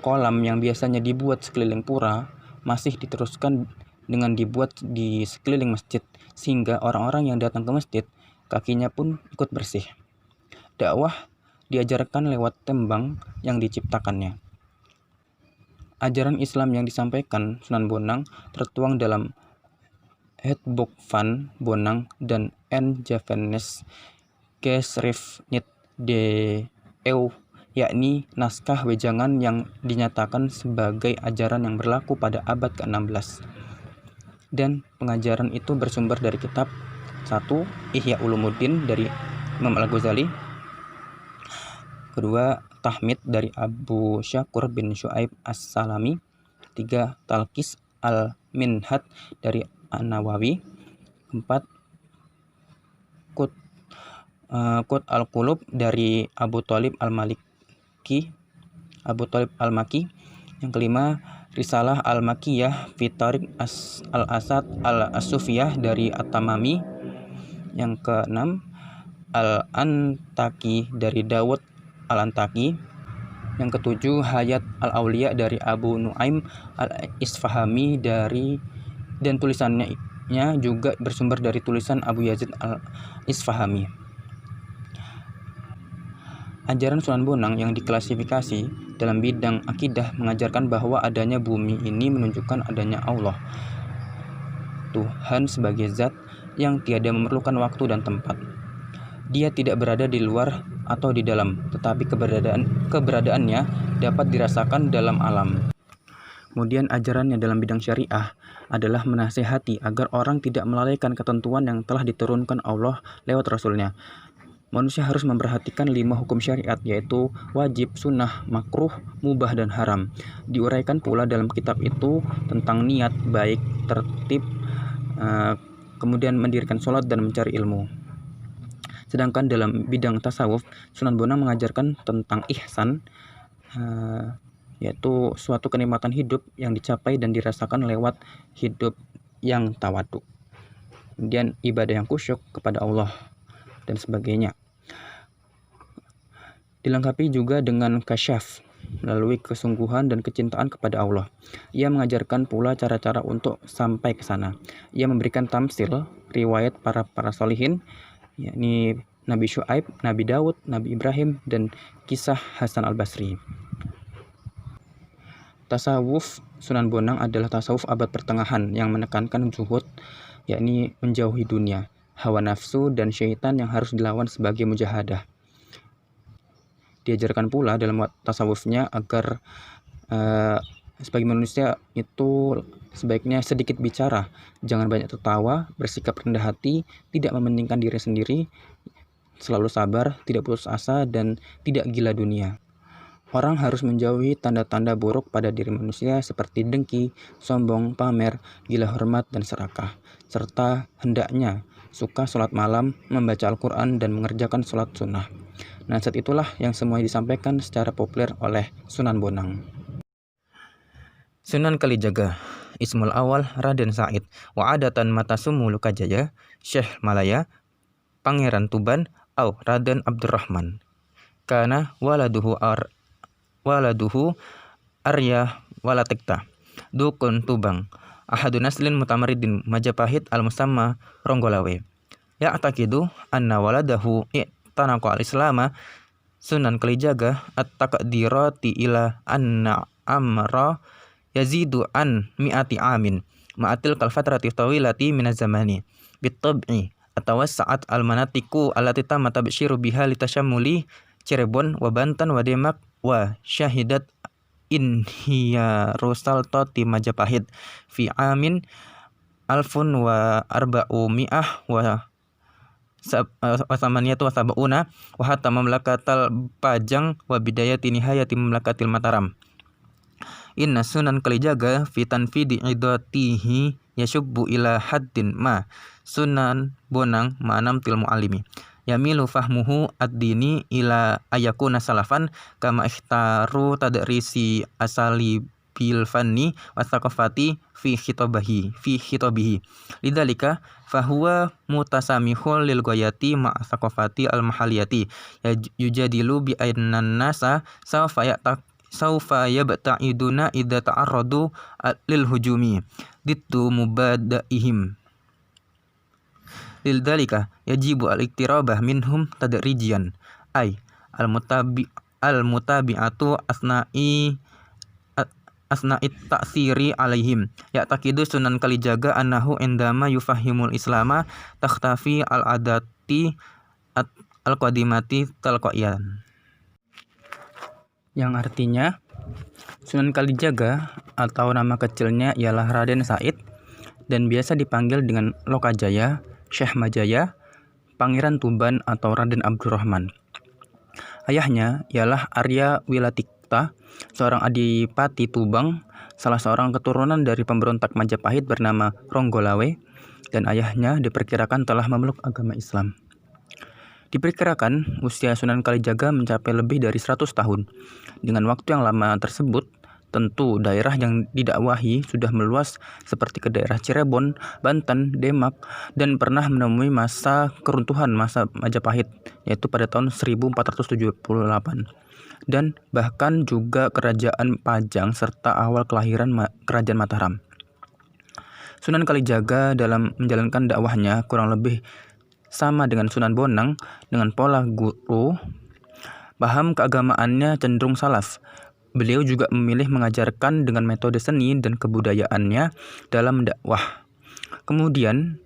Kolam yang biasanya dibuat sekeliling pura masih diteruskan dengan dibuat di sekeliling masjid, sehingga orang-orang yang datang ke masjid kakinya pun ikut bersih. Dakwah diajarkan lewat tembang yang diciptakannya. Ajaran Islam yang disampaikan Sunan Bonang tertuang dalam Handbook van Bonang dan N. Javanese Geschrift de Eeuw, yakni naskah wejangan yang dinyatakan sebagai ajaran yang berlaku pada abad ke-16. Dan pengajaran itu bersumber dari kitab 1. Ihya Ulumuddin dari Imam Al-Ghazali, 2. Tahmid dari Abu Syakur bin Syuaib As-Salami, 3. Talqis Al-Minhaj dari An-Nawawi, 4. Qut Al-Qulub dari Abu Thalib Al-Maki, yang kelima Risalah Al-Makiyah fi Tariq Al-Asad Al-Asufiyah dari At-Tamami, yang keenam Al-Antaki dari Dawud Al-Antaki, yang ketujuh Hayat Al-Auliya dari Abu Nuaim Al-Isfahami dan tulisannya juga bersumber dari tulisan Abu Yazid Al-Isfahami. Ajaran Sunan Bonang yang diklasifikasi dalam bidang akidah mengajarkan bahwa adanya bumi ini menunjukkan adanya Allah, Tuhan sebagai zat yang tiada memerlukan waktu dan tempat. Dia tidak berada di luar atau di dalam, tetapi keberadaannya dapat dirasakan dalam alam. Kemudian ajarannya dalam bidang syariah adalah menasihati agar orang tidak melalaikan ketentuan yang telah diturunkan Allah lewat Rasulnya. Manusia harus memperhatikan 5 hukum syariat, yaitu wajib, sunnah, makruh, mubah, dan haram. Diuraikan pula dalam kitab itu tentang niat baik, tertib, kemudian mendirikan sholat dan mencari ilmu. Sedangkan dalam bidang tasawuf, Sunan Bonang mengajarkan tentang ihsan, yaitu suatu kenikmatan hidup yang dicapai dan dirasakan lewat hidup yang tawadhu. Kemudian ibadah yang khusyuk kepada Allah dan sebagainya. Dilengkapi juga dengan kasyaf melalui kesungguhan dan kecintaan kepada Allah. Ia mengajarkan pula cara-cara untuk sampai ke sana. Ia memberikan tamsil riwayat para solihin, yakni Nabi Syuaib, Nabi Daud, Nabi Ibrahim, dan kisah Hasan Al-Basri. Tasawuf Sunan Bonang adalah tasawuf abad pertengahan yang menekankan zuhud, yakni menjauhi dunia, hawa nafsu, dan syaitan yang harus dilawan sebagai mujahadah. Diajarkan pula dalam tasawufnya agar sebagai manusia itu sebaiknya sedikit bicara, jangan banyak tertawa, bersikap rendah hati, tidak mementingkan diri sendiri, selalu sabar, tidak putus asa, dan tidak gila dunia. Orang harus menjauhi tanda-tanda buruk pada diri manusia seperti dengki, sombong, pamer, gila hormat, dan serakah. Serta hendaknya suka sholat malam, membaca Al-Quran, dan mengerjakan sholat sunnah. Nasihat itulah yang semuanya disampaikan secara populer oleh Sunan Bonang. Sunan Kalijaga, Ismul Awal Raden Said, wa adatan Matasumu Lukajaya, Syekh Malaya, Pangeran Tuban, au Raden Abdurrahman. Kana waladuhu Arya Walatekta, Dukun Tubang, Ahadu Naslin Mutamaridin Majapahit Al-Musamma Ronggolawe. Ya'taqidu anna waladahu i'tanaqa al-islama Sunan Kalijaga at-taqdirati ila anna amra yazidu an mi'ati amin ma'atil kalfatrati tawilati minaz-zamani bitab'i atawassa'at al-manatiku allati tamma tabshiru biha litashammuli Cirebon wa Banten wa Demak wa syahidat inhiyaru saltati Majapahit fi amin alfun wa arba'umi'ah wa samaniyatu wa sab'una wa hatta mamlakatal Pajang wa bidayati nihayati mamlakatil Mataram. Inna Sunan Kalijaga fi tanfidi idatihi yashubbu ila haddin ma Sunan Bonang ma'anam til mu'alimi yamilu fahmuhu ad-dini ila ayakuna salafan kama ikhtaru tadrisi asali bil fanni wa thaqafati fi khitabihi lidzalika fahuwa mutasamihul lil ghayati ma thaqafati al mahaliyati yujadilu bi annan nasa saufa yabta'iduna idza ta'arradu lil hujumi dittu mubadaihim lidzalika yajibu al-iktirabah minhum tadrijian ay al-mutabi'atu asna'i ta'siri alaihim ya'taqidu Sunan Kalijaga annahu indama yufahimul islama takhtafi al-adati al-qadimati talqaiyan, yang artinya Sunan Kalijaga atau nama kecilnya ialah Raden Said dan biasa dipanggil dengan Lokajaya, Syekh Majaya, Pangeran Tuban atau Raden Abdurrahman. Ayahnya ialah Arya Wilatikta, seorang adipati Tubang, salah seorang keturunan dari pemberontak Majapahit bernama Ronggolawe, dan ayahnya diperkirakan telah memeluk agama Islam. Diperkirakan usia Sunan Kalijaga mencapai lebih dari 100 tahun. Dengan waktu yang lama tersebut, tentu daerah yang didakwahi sudah meluas seperti ke daerah Cirebon, Banten, Demak, dan pernah menemui masa keruntuhan masa Majapahit, yaitu pada tahun 1478, dan bahkan juga Kerajaan Pajang serta awal kelahiran Kerajaan Mataram. Sunan Kalijaga dalam menjalankan dakwahnya kurang lebih sama dengan Sunan Bonang dengan pola guru. Paham keagamaannya cenderung salaf. Beliau juga memilih mengajarkan dengan metode seni dan kebudayaannya dalam dakwah. Kemudian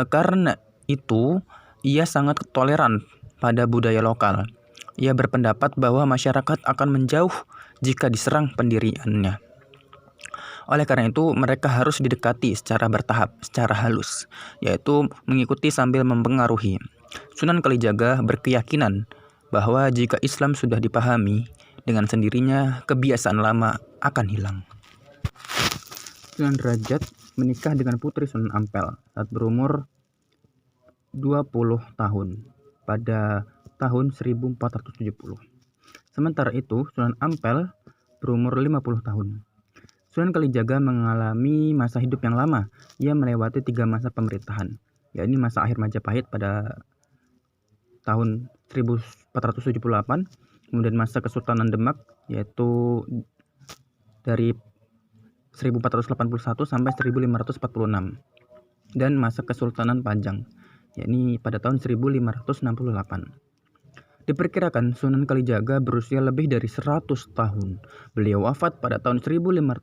karena itu ia sangat toleran pada budaya lokal. Ia berpendapat bahwa masyarakat akan menjauh jika diserang pendiriannya. Oleh karena itu mereka harus didekati secara bertahap, secara halus, yaitu mengikuti sambil mempengaruhi. Sunan Kalijaga berkeyakinan bahwa jika Islam sudah dipahami, dengan sendirinya kebiasaan lama akan hilang. Sunan Derajat menikah dengan putri Sunan Ampel saat berumur 20 tahun pada tahun 1470. Sementara itu Sunan Ampel berumur 50 tahun. Sunan Kalijaga mengalami masa hidup yang lama. Ia melewati 3 masa pemerintahan, yakni masa akhir Majapahit pada tahun 1478, kemudian masa Kesultanan Demak yaitu dari 1481 sampai 1546, dan masa Kesultanan Pajang yakni pada tahun 1568. Diperkirakan Sunan Kalijaga berusia lebih dari 100 tahun. Beliau wafat pada tahun 1580.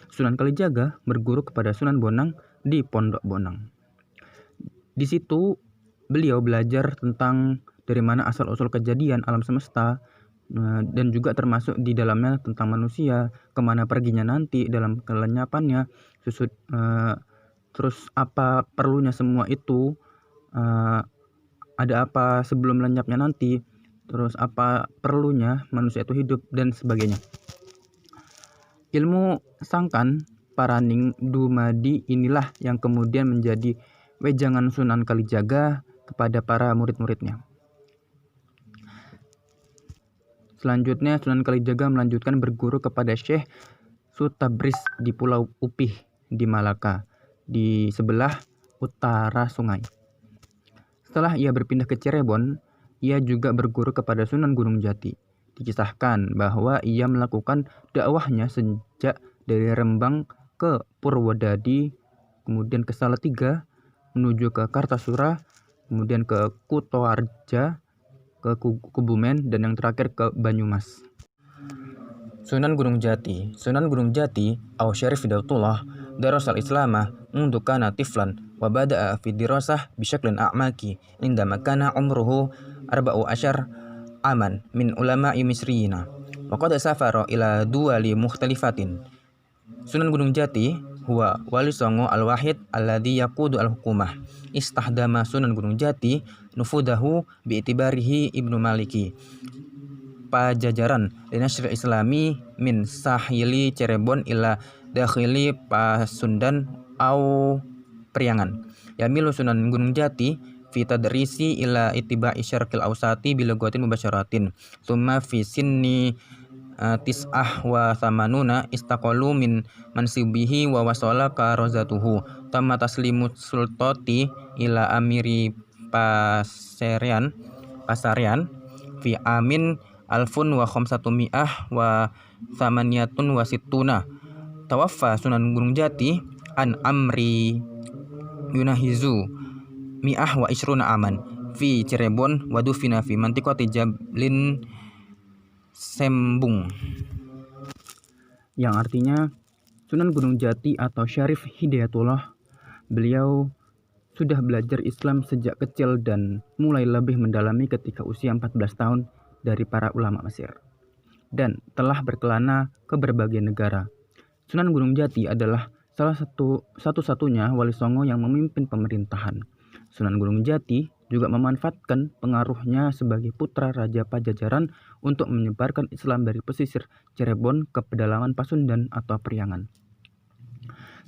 Sunan Kalijaga berguru kepada Sunan Bonang di Pondok Bonang. Di situ beliau belajar tentang dari mana asal-usul kejadian alam semesta, dan juga termasuk di dalamnya tentang manusia, kemana perginya nanti dalam kelenyapannya, terus apa perlunya semua itu, ada apa sebelum lenyapnya nanti, terus apa perlunya manusia itu hidup, dan sebagainya. Ilmu Sangkan Paraning Dumadi inilah yang kemudian menjadi wejangan Sunan Kalijaga kepada para murid-muridnya. Selanjutnya Sunan Kalijaga melanjutkan berguru kepada Syekh Sutabris di Pulau Upih di Malaka, di sebelah utara sungai. Setelah ia berpindah ke Cirebon, ia juga berguru kepada Sunan Gunung Jati. Dikisahkan bahwa ia melakukan dakwahnya sejak dari Rembang ke Purwodadi, kemudian ke Salatiga, menuju ke Kartasura, kemudian ke Kutoarja, ke Kebumen, dan yang terakhir ke Banyumas. Sunan Gunung Jati. Sunan Gunung Jati au Syarif Hidayatul darasal Islamah mundu kana tiflan wa bada'a fi dirasah bisyaklin a'maki indama kana umruhu 14 aman min ulama'i misriyina wa qad safara ila duwali mukhtalifatin. Sunan Gunung Jati huwa wali songo al-wahid alladhi yaqudu al-hukumah. Istahdama Sunan Gunung Jati nufudahu bi'itibarihi Ibnu Maliki Pajajaran dinasri islami min sahili Cirebon ila dakhili Pasundan au Priangan. Yamilu Sunan Gunung Jati fi tadrisi ila itiba'i syarqil ausati bilugatin mubasyaratin thumma fi sinni tis'ah wa thamanuna istaqalu min mansibihi wa wasala ka rozatuhu tamma taslimu sultati ila amiri pasarian fi amin alfun wa khamsatu mi'ah wa thamaniyatun wa sittuna. Tawaffa Sunan Gunung Jati an amri yunahizu mi'ah wa isruna aman fi Cirebon wa dufina fi mantiqati Jablin Sembung, yang artinya Sunan Gunung Jati atau Syarif Hidayatullah. Beliau sudah belajar Islam sejak kecil dan mulai lebih mendalami ketika usia 14 tahun dari para ulama Mesir, dan telah berkelana ke berbagai negara. Sunan Gunung Jati adalah satu-satunya wali songo yang memimpin pemerintahan. Sunan Gunung Jati juga memanfaatkan pengaruhnya sebagai putra Raja Pajajaran untuk menyebarkan Islam dari pesisir Cirebon ke pedalaman Pasundan atau Priangan.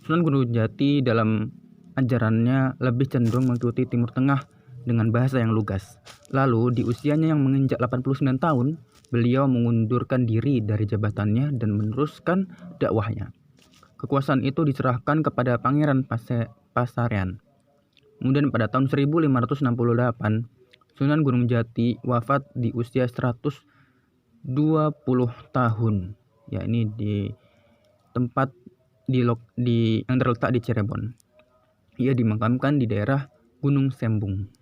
Sunan Gunung Jati dalam ajarannya lebih cenderung mengikuti Timur Tengah dengan bahasa yang lugas. Lalu di usianya yang menginjak 89 tahun, beliau mengundurkan diri dari jabatannya dan meneruskan dakwahnya. Kekuasaan itu diserahkan kepada Pangeran Pasarean. Kemudian pada tahun 1568, Sunan Gunung Jati wafat di usia 120 tahun. Ya, ini di tempat yang terletak di Cirebon. Ia dimakamkan di daerah Gunung Sembung.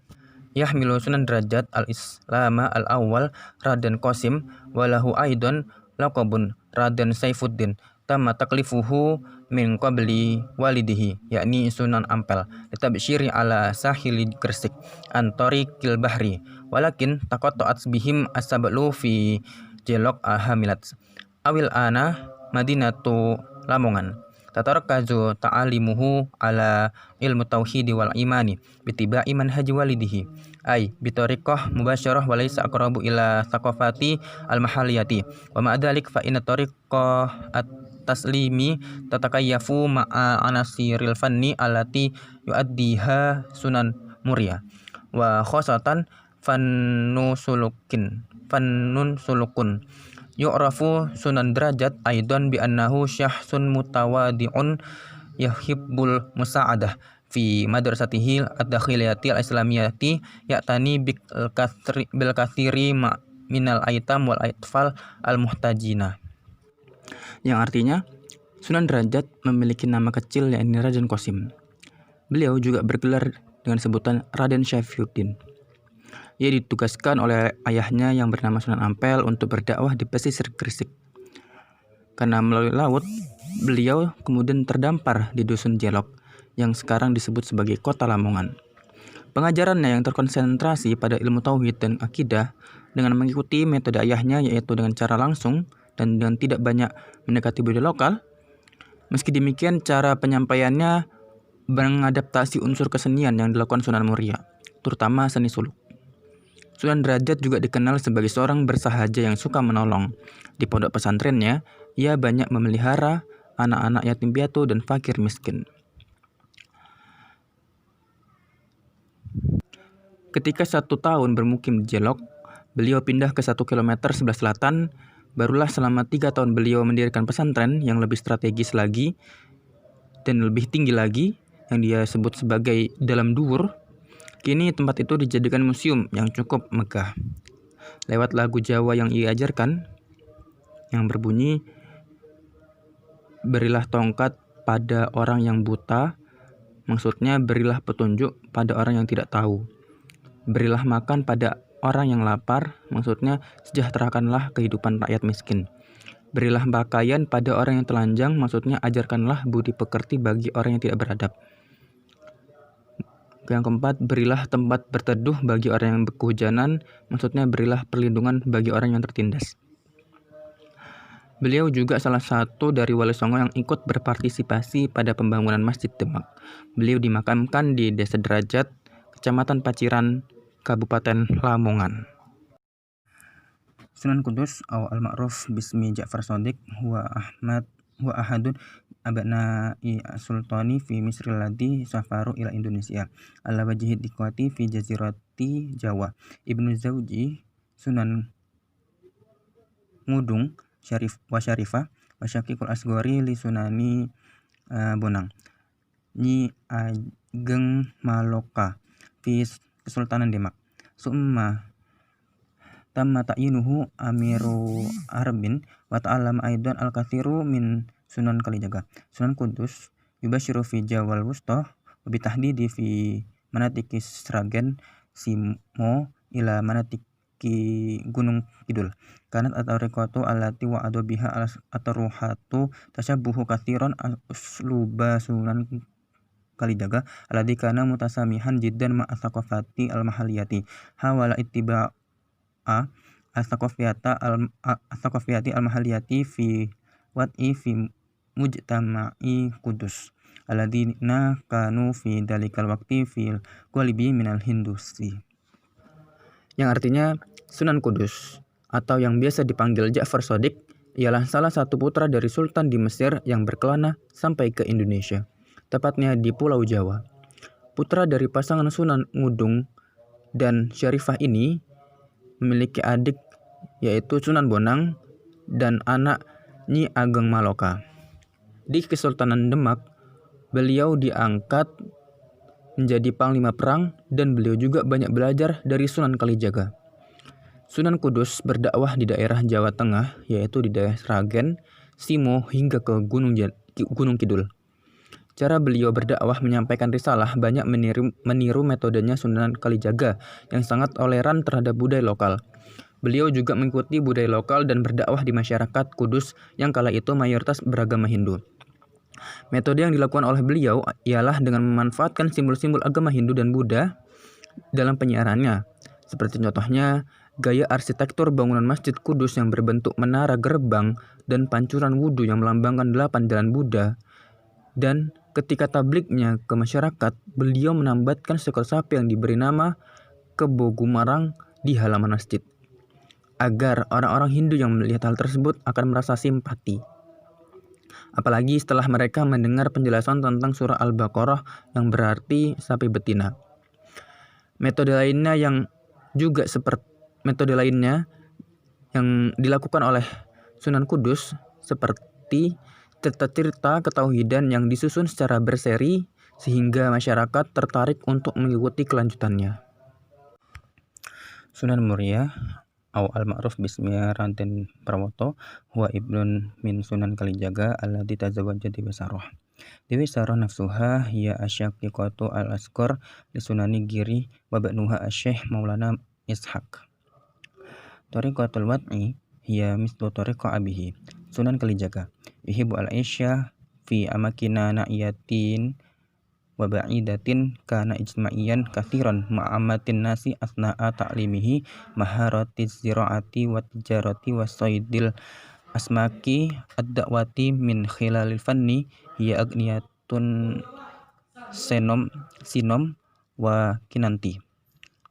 Yahmilu Sunan Derajat al-Islama al-awwal Raden Qasim walahu aidon laqabun Raden Saifuddin tamma taklifuhu min qabli walidihi yakni Sunan Ampel litabsyiri ala sahili Gresik antori kilbahri walakin taqatta'at bihim asablu fi jelok hamilat awil ana Madinatu Lamongan tatarakazu ta'alimuhu ala ilmu tauhidi wal imani bitiba'i manhaji walidihi ay bitariqah mubasyarah walaysa aqrabu ila thaqafati al mahaliyati wa ma'adhalik fa inna tariqah at-taslimi tatakayyafu ma'a anasiril fanni alati yuaddiha Sunan Muria wa khosatan fannun sulukun yu'rafu Sunan Derajat aidan bi annahu syahsun mutawadi'un yahibbul musa'adah fi madrasatihi ad-dakhiliyati al-islamiyati ya'tani bil kathiri minal aitam wal atfal al-muhtajina, yang artinya Sunan Derajat memiliki nama kecil yakni Raden Qasim. Beliau juga bergelar dengan sebutan Raden Saifuddin. Ia ditugaskan oleh ayahnya yang bernama Sunan Ampel untuk berdakwah di pesisir Gresik. Karena melalui laut, beliau kemudian terdampar di Dusun Jelok yang sekarang disebut sebagai Kota Lamongan. Pengajarannya yang terkonsentrasi pada ilmu tauhid dan akidah dengan mengikuti metode ayahnya, yaitu dengan cara langsung dan dengan tidak banyak mendekati budaya lokal. Meski demikian, cara penyampaiannya mengadaptasi unsur kesenian yang dilakukan Sunan Muria, terutama seni suluk. Sunan Derajat juga dikenal sebagai seorang bersahaja yang suka menolong. Di pondok pesantrennya, ia banyak memelihara anak-anak yatim piatu dan fakir miskin. Ketika 1 tahun bermukim di Jelok, beliau pindah ke 1 kilometer sebelah selatan. Barulah selama 3 tahun beliau mendirikan pesantren yang lebih strategis lagi dan lebih tinggi lagi, yang dia sebut sebagai Dalam Duwur. Kini tempat itu dijadikan museum yang cukup megah. Lewat lagu Jawa yang ia ajarkan, yang berbunyi, berilah tongkat pada orang yang buta, maksudnya berilah petunjuk pada orang yang tidak tahu. Berilah makan pada orang yang lapar, maksudnya sejahterakanlah kehidupan rakyat miskin. Berilah pakaian pada orang yang telanjang, maksudnya ajarkanlah budi pekerti bagi orang yang tidak beradab. Yang keempat, berilah tempat berteduh bagi orang yang kehujanan, maksudnya berilah perlindungan bagi orang yang tertindas. Beliau juga salah satu dari Wali Songo yang ikut berpartisipasi pada pembangunan Masjid Demak. Beliau dimakamkan di Desa Derajat, Kecamatan Paciran, Kabupaten Lamongan. Sunan Kudus al-Ma'ruf bismi Ja'far Shadiq wa ahadun abna'i sultani fi Misri ladhi safaru ila Indonesia ala wajhi dikwati fi jazirati Jawa. Ibnu Zawji Sunan Ngudung Syarifah wa Syaqiqul Asghari li Sunani Bonang Nyi Ageng Maloka fi Kesultanan Demak. Summa tamma ta'yinuhu amiru harbin wa ta'allama aidan al-kathiru min Sunan Kalijaga. Sunan Kudus yubashiru fi Jawal Wusta wa bitahdidi fi manatiki Sragen Simo ila manatiki Gunung Kidul. Kanat at-tariqatu allati wa'adu biha at-taruhatu tashabbuhu kathiran usluba Sunan Kalijaga alladhi kana mutasamihan jiddan ma'athaqafati al-mahaliyati hawala ittiba' al-thaqafiyati al-mahaliyati fi wat'i fi mujtama'i Kudus alladzina kanu fi dalikal waqti fil ghalibi minal hindusi. Yang artinya Sunan Kudus atau yang biasa dipanggil Ja'far Shadiq ialah salah satu putra dari sultan di Mesir yang berkelana sampai ke Indonesia, tepatnya di Pulau Jawa. Putra dari pasangan Sunan Ngudung dan Syarifah ini memiliki adik yaitu Sunan Bonang dan anak Nyi Ageng Maloka. Di Kesultanan Demak, beliau diangkat menjadi panglima perang dan beliau juga banyak belajar dari Sunan Kalijaga. Sunan Kudus berdakwah di daerah Jawa Tengah yaitu di daerah Sragen, Simo hingga ke Gunung Kidul. Cara beliau berdakwah menyampaikan risalah banyak meniru metodenya Sunan Kalijaga yang sangat toleran terhadap budaya lokal. Beliau juga mengikuti budaya lokal dan berdakwah di masyarakat Kudus yang kala itu mayoritas beragama Hindu. Metode yang dilakukan oleh beliau ialah dengan memanfaatkan simbol-simbol agama Hindu dan Buddha dalam penyiarannya. Seperti contohnya, gaya arsitektur bangunan Masjid Kudus yang berbentuk menara gerbang dan pancuran wudhu yang melambangkan 8 jalan Buddha. Dan ketika tabliknya ke masyarakat, beliau menambatkan seekor sapi yang diberi nama Kebo Gumarang di halaman masjid, agar orang-orang Hindu yang melihat hal tersebut akan merasa simpati. Apalagi setelah mereka mendengar penjelasan tentang surah Al-Baqarah yang berarti sapi betina. Metode lainnya yang dilakukan oleh Sunan Kudus seperti cerita-cerita ketauhidan yang disusun secara berseri sehingga masyarakat tertarik untuk mengikuti kelanjutannya. Sunan Muria al-Ma'ruf bismi Raden Prawoto huwa ibnun min Sunan Kalijaga alladzi tazawwaja Dewi Saroh. Dewi Saroh nafsuha hiya asyaqiqatu al-asghar li Sunani Giri wa ba'nuha Asy-Syaikh Maulana Ishaq. Tariqatul wad'i hiya mislu tariqa abihi Sunan Kalijaga. Yuhibbu al-aisya fi amakina na'iyatin wa ba'idatin kana ijma'iyan kathiran ma'amatin nasi asna'a ta'limihi maharatiz ziraati wa tijarati wa saydil asmaki ad-da'wati min khilalil fanni hiya agniyatun sinom wa kinanti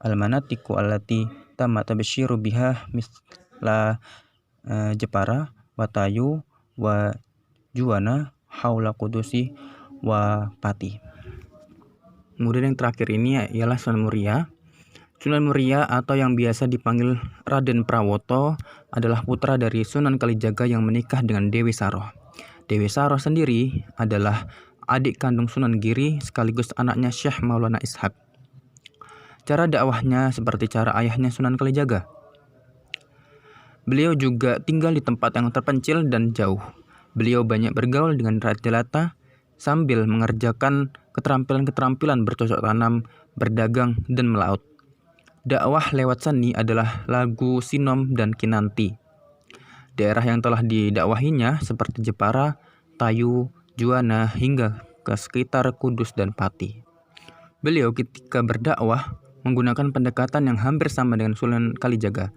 al-manatiku allati tamma tabshiru biha misla Jepara wa Tayu wa Juwana haula Kudusi wa Pati. Kemudian yang terakhir ini ialah Sunan Muria. Sunan Muria atau yang biasa dipanggil Raden Prawoto adalah putra dari Sunan Kalijaga yang menikah dengan Dewi Saroh. Dewi Saroh sendiri adalah adik kandung Sunan Giri sekaligus anaknya Syekh Maulana Ishaq. Cara dakwahnya seperti cara ayahnya Sunan Kalijaga. Beliau juga tinggal di tempat yang terpencil dan jauh. Beliau banyak bergaul dengan rakyat jelata sambil mengerjakan keterampilan-keterampilan bercocok tanam, berdagang, dan melaut. dakwah lewat seni adalah lagu Sinom dan Kinanti. Daerah yang telah didakwahinya seperti Jepara, Tayu, Juwana, hingga ke sekitar Kudus dan Pati. Beliau ketika berdakwah menggunakan pendekatan yang hampir sama dengan Sunan Kalijaga.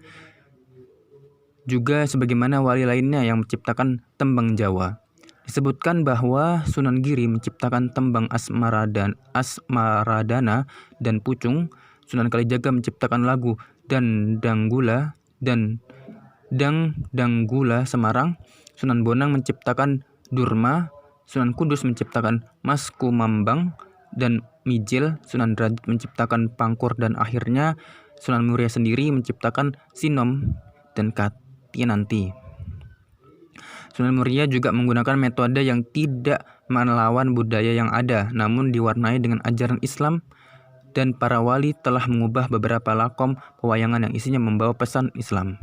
Juga sebagaimana wali lainnya yang menciptakan tembang Jawa. Disebutkan bahwa Sunan Giri menciptakan tembang Asmaradana dan Pucung, Sunan Kalijaga menciptakan lagu Danggula Semarang, Sunan Bonang menciptakan Durma, Sunan Kudus menciptakan Mas Kumambang dan Mijil, Sunan Derajat menciptakan Pangkur, dan akhirnya Sunan Muria sendiri menciptakan Sinom dan Kinanti. Sunan Muria juga menggunakan metode yang tidak melawan budaya yang ada, namun diwarnai dengan ajaran Islam, dan para wali telah mengubah beberapa lakom pewayangan yang isinya membawa pesan Islam.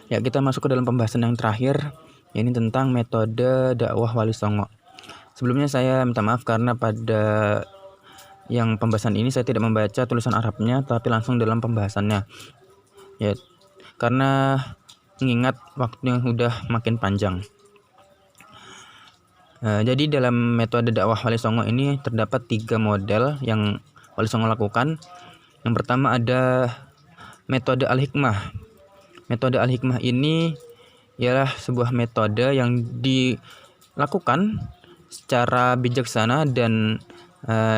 Ya, kita masuk ke dalam pembahasan yang terakhir, ini tentang metode dakwah Wali Songo. Sebelumnya saya minta maaf karena pada yang pembahasan ini saya tidak membaca tulisan Arabnya, tapi langsung dalam pembahasannya. Ya, karena mengingat waktu yang sudah makin panjang. Jadi dalam metode dakwah Wali Songo ini terdapat 3 model yang Wali Songo lakukan. Yang pertama ada metode Al-Hikmah. Metode Al-Hikmah ini ialah sebuah metode yang dilakukan secara bijaksana dan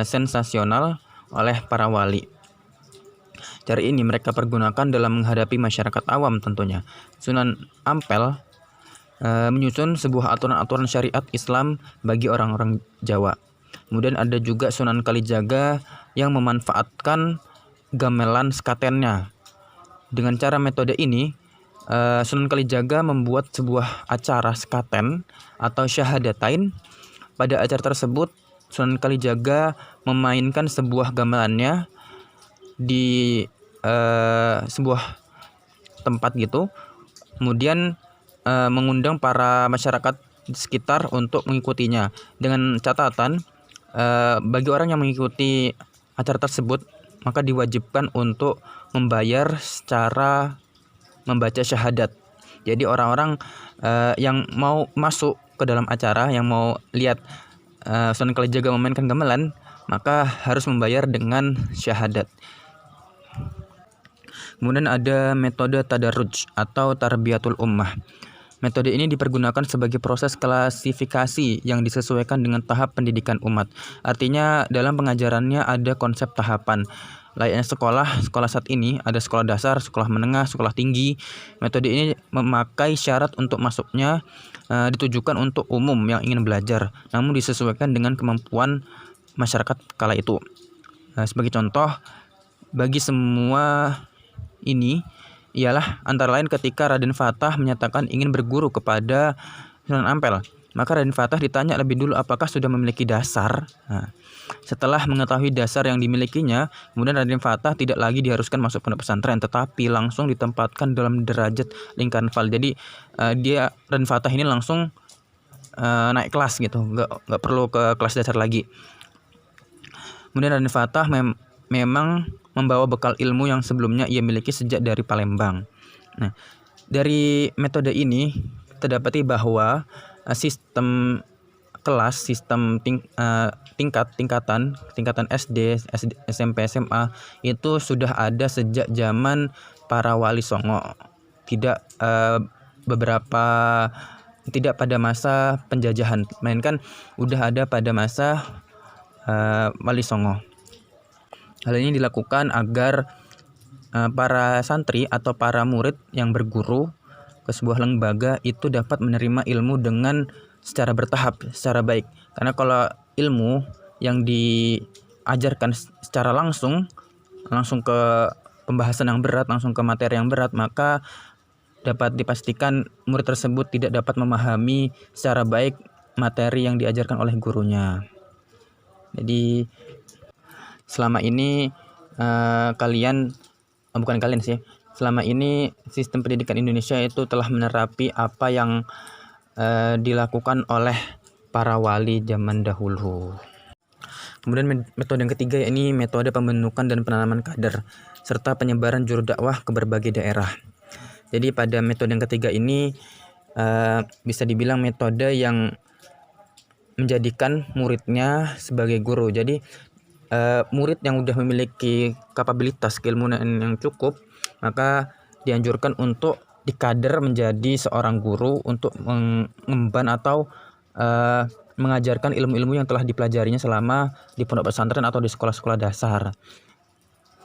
sensasional oleh para wali. Cara ini mereka pergunakan dalam menghadapi masyarakat awam tentunya. Sunan Ampel menyusun sebuah aturan-aturan syariat Islam bagi orang-orang Jawa. Kemudian ada juga Sunan Kalijaga yang memanfaatkan gamelan sekatennya. Dengan cara metode ini, Sunan Kalijaga membuat sebuah acara sekaten atau syahadatain. Pada acara tersebut, Sunan Kalijaga memainkan sebuah gamelannya di sebuah tempat gitu. Kemudian mengundang para masyarakat di sekitar untuk mengikutinya. Dengan catatan, bagi orang yang mengikuti acara tersebut, maka diwajibkan untuk membayar secara membaca syahadat. Jadi orang-orang yang mau masuk ke dalam acara, yang mau lihat Sunan Kalijaga memainkan gamelan, maka harus membayar dengan syahadat. Kemudian ada metode Tadarruj atau Tarbiyatul Ummah. Metode ini dipergunakan sebagai proses klasifikasi yang disesuaikan dengan tahap pendidikan umat. Artinya dalam pengajarannya ada konsep tahapan. Layaknya sekolah saat ini ada sekolah dasar, sekolah menengah, sekolah tinggi. Metode ini memakai syarat untuk masuknya ditujukan untuk umum yang ingin belajar, namun disesuaikan dengan kemampuan masyarakat kala itu. Sebagai contoh, bagi semua ini ialah antara lain ketika Raden Fatah menyatakan ingin berguru kepada Sunan Ampel. Maka Raden Fatah ditanya lebih dulu apakah sudah memiliki dasar. Setelah mengetahui dasar yang dimilikinya, kemudian Raden Fatah tidak lagi diharuskan masuk pondok pesantren, tetapi langsung ditempatkan dalam derajat lingkaran fal. Jadi Raden Fatah ini langsung naik kelas gitu, nggak perlu ke kelas dasar lagi. Kemudian Raden Fatah memang membawa bekal ilmu yang sebelumnya ia miliki sejak dari Palembang. Nah, dari metode ini terdapati bahwa sistem kelas, sistem tingkatan SD, SMP, SMA itu sudah ada sejak zaman para wali songo. Tidak pada masa penjajahan, melainkan udah ada pada masa wali songo. Hal ini dilakukan agar para santri atau para murid yang berguru ke sebuah lembaga itu dapat menerima ilmu dengan secara bertahap, secara baik. Karena kalau ilmu yang diajarkan secara langsung ke pembahasan yang berat, langsung ke materi yang berat, maka dapat dipastikan murid tersebut tidak dapat memahami secara baik materi yang diajarkan oleh gurunya. Jadi selama ini selama ini sistem pendidikan Indonesia itu telah menerapi apa yang dilakukan oleh para wali zaman dahulu. Kemudian metode yang ketiga ini metode pembentukan dan penanaman kader serta penyebaran juru dakwah ke berbagai daerah. Jadi pada metode yang ketiga ini bisa dibilang metode yang menjadikan muridnya sebagai guru. Jadi murid yang udah memiliki kapabilitas keilmuan yang cukup, maka dianjurkan untuk dikader menjadi seorang guru untuk mengemban atau mengajarkan ilmu-ilmu yang telah dipelajarinya selama di pondok pesantren atau di sekolah-sekolah dasar.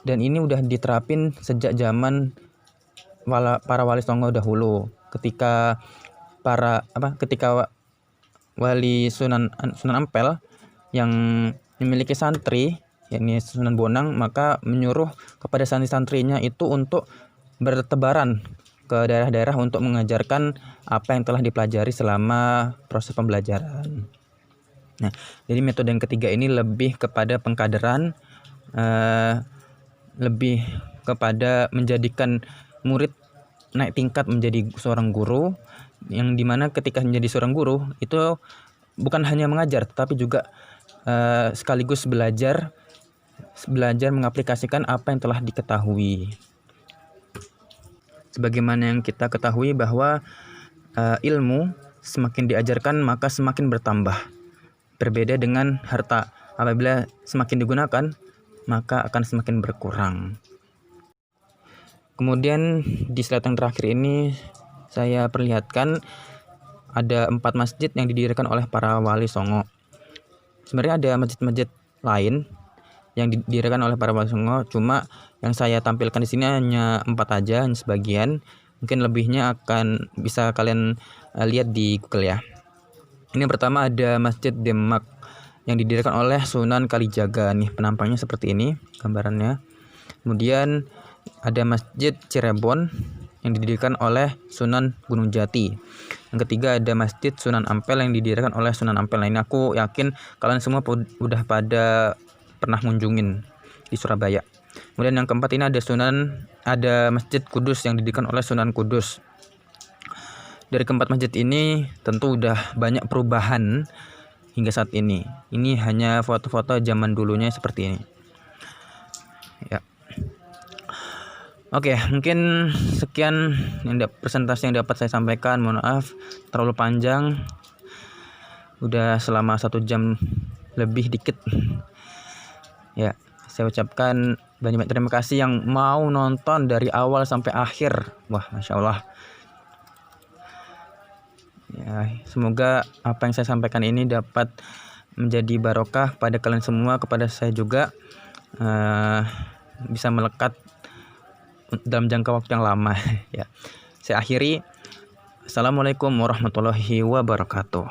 Dan ini udah diterapin sejak zaman para wali songo dahulu, ketika wali Sunan Ampel yang memiliki santri, yakni Sunan Bonang, maka menyuruh kepada santri-santrinya itu untuk bertebaran ke daerah-daerah untuk mengajarkan apa yang telah dipelajari selama proses pembelajaran. Nah, jadi metode yang ketiga ini lebih kepada pengkaderan, lebih kepada menjadikan murid naik tingkat menjadi seorang guru, yang dimana ketika menjadi seorang guru itu bukan hanya mengajar, tetapi juga sekaligus belajar mengaplikasikan apa yang telah diketahui. Sebagaimana yang kita ketahui bahwa ilmu semakin diajarkan maka semakin bertambah. Berbeda dengan harta, apabila semakin digunakan maka akan semakin berkurang. Kemudian di slide yang terakhir ini saya perlihatkan ada 4 masjid yang didirikan oleh para wali songo. Sebenarnya ada masjid-masjid lain yang didirikan oleh para wali songo, cuma yang saya tampilkan di sini hanya 4 aja, hanya sebagian. Mungkin lebihnya akan bisa kalian lihat di Google ya. Ini pertama ada Masjid Demak yang didirikan oleh Sunan Kalijaga. Nih penampangnya seperti ini gambarannya. Kemudian ada Masjid Cirebon yang didirikan oleh Sunan Gunung Jati. Yang ketiga ada Masjid Sunan Ampel yang didirikan oleh Sunan Ampel. Nah, ini aku yakin kalian semua udah pada pernah ngunjungin di Surabaya. Kemudian yang keempat ini ada Masjid Kudus yang didirikan oleh Sunan Kudus. Dari keempat masjid ini tentu udah banyak perubahan hingga saat ini. Ini hanya foto-foto zaman dulunya seperti ini. Ya. Oke, mungkin sekian presentasi yang dapat saya sampaikan. Mohon maaf terlalu panjang. Udah selama 1 jam lebih dikit. Ya, saya ucapkan banyak terima kasih yang mau nonton dari awal sampai akhir. Wah, Masya Allah. Ya, semoga apa yang saya sampaikan ini dapat menjadi barokah pada kalian semua, kepada saya juga bisa melekat dalam jangka waktu yang lama. Ya, saya akhiri. Assalamualaikum warahmatullahi wabarakatuh.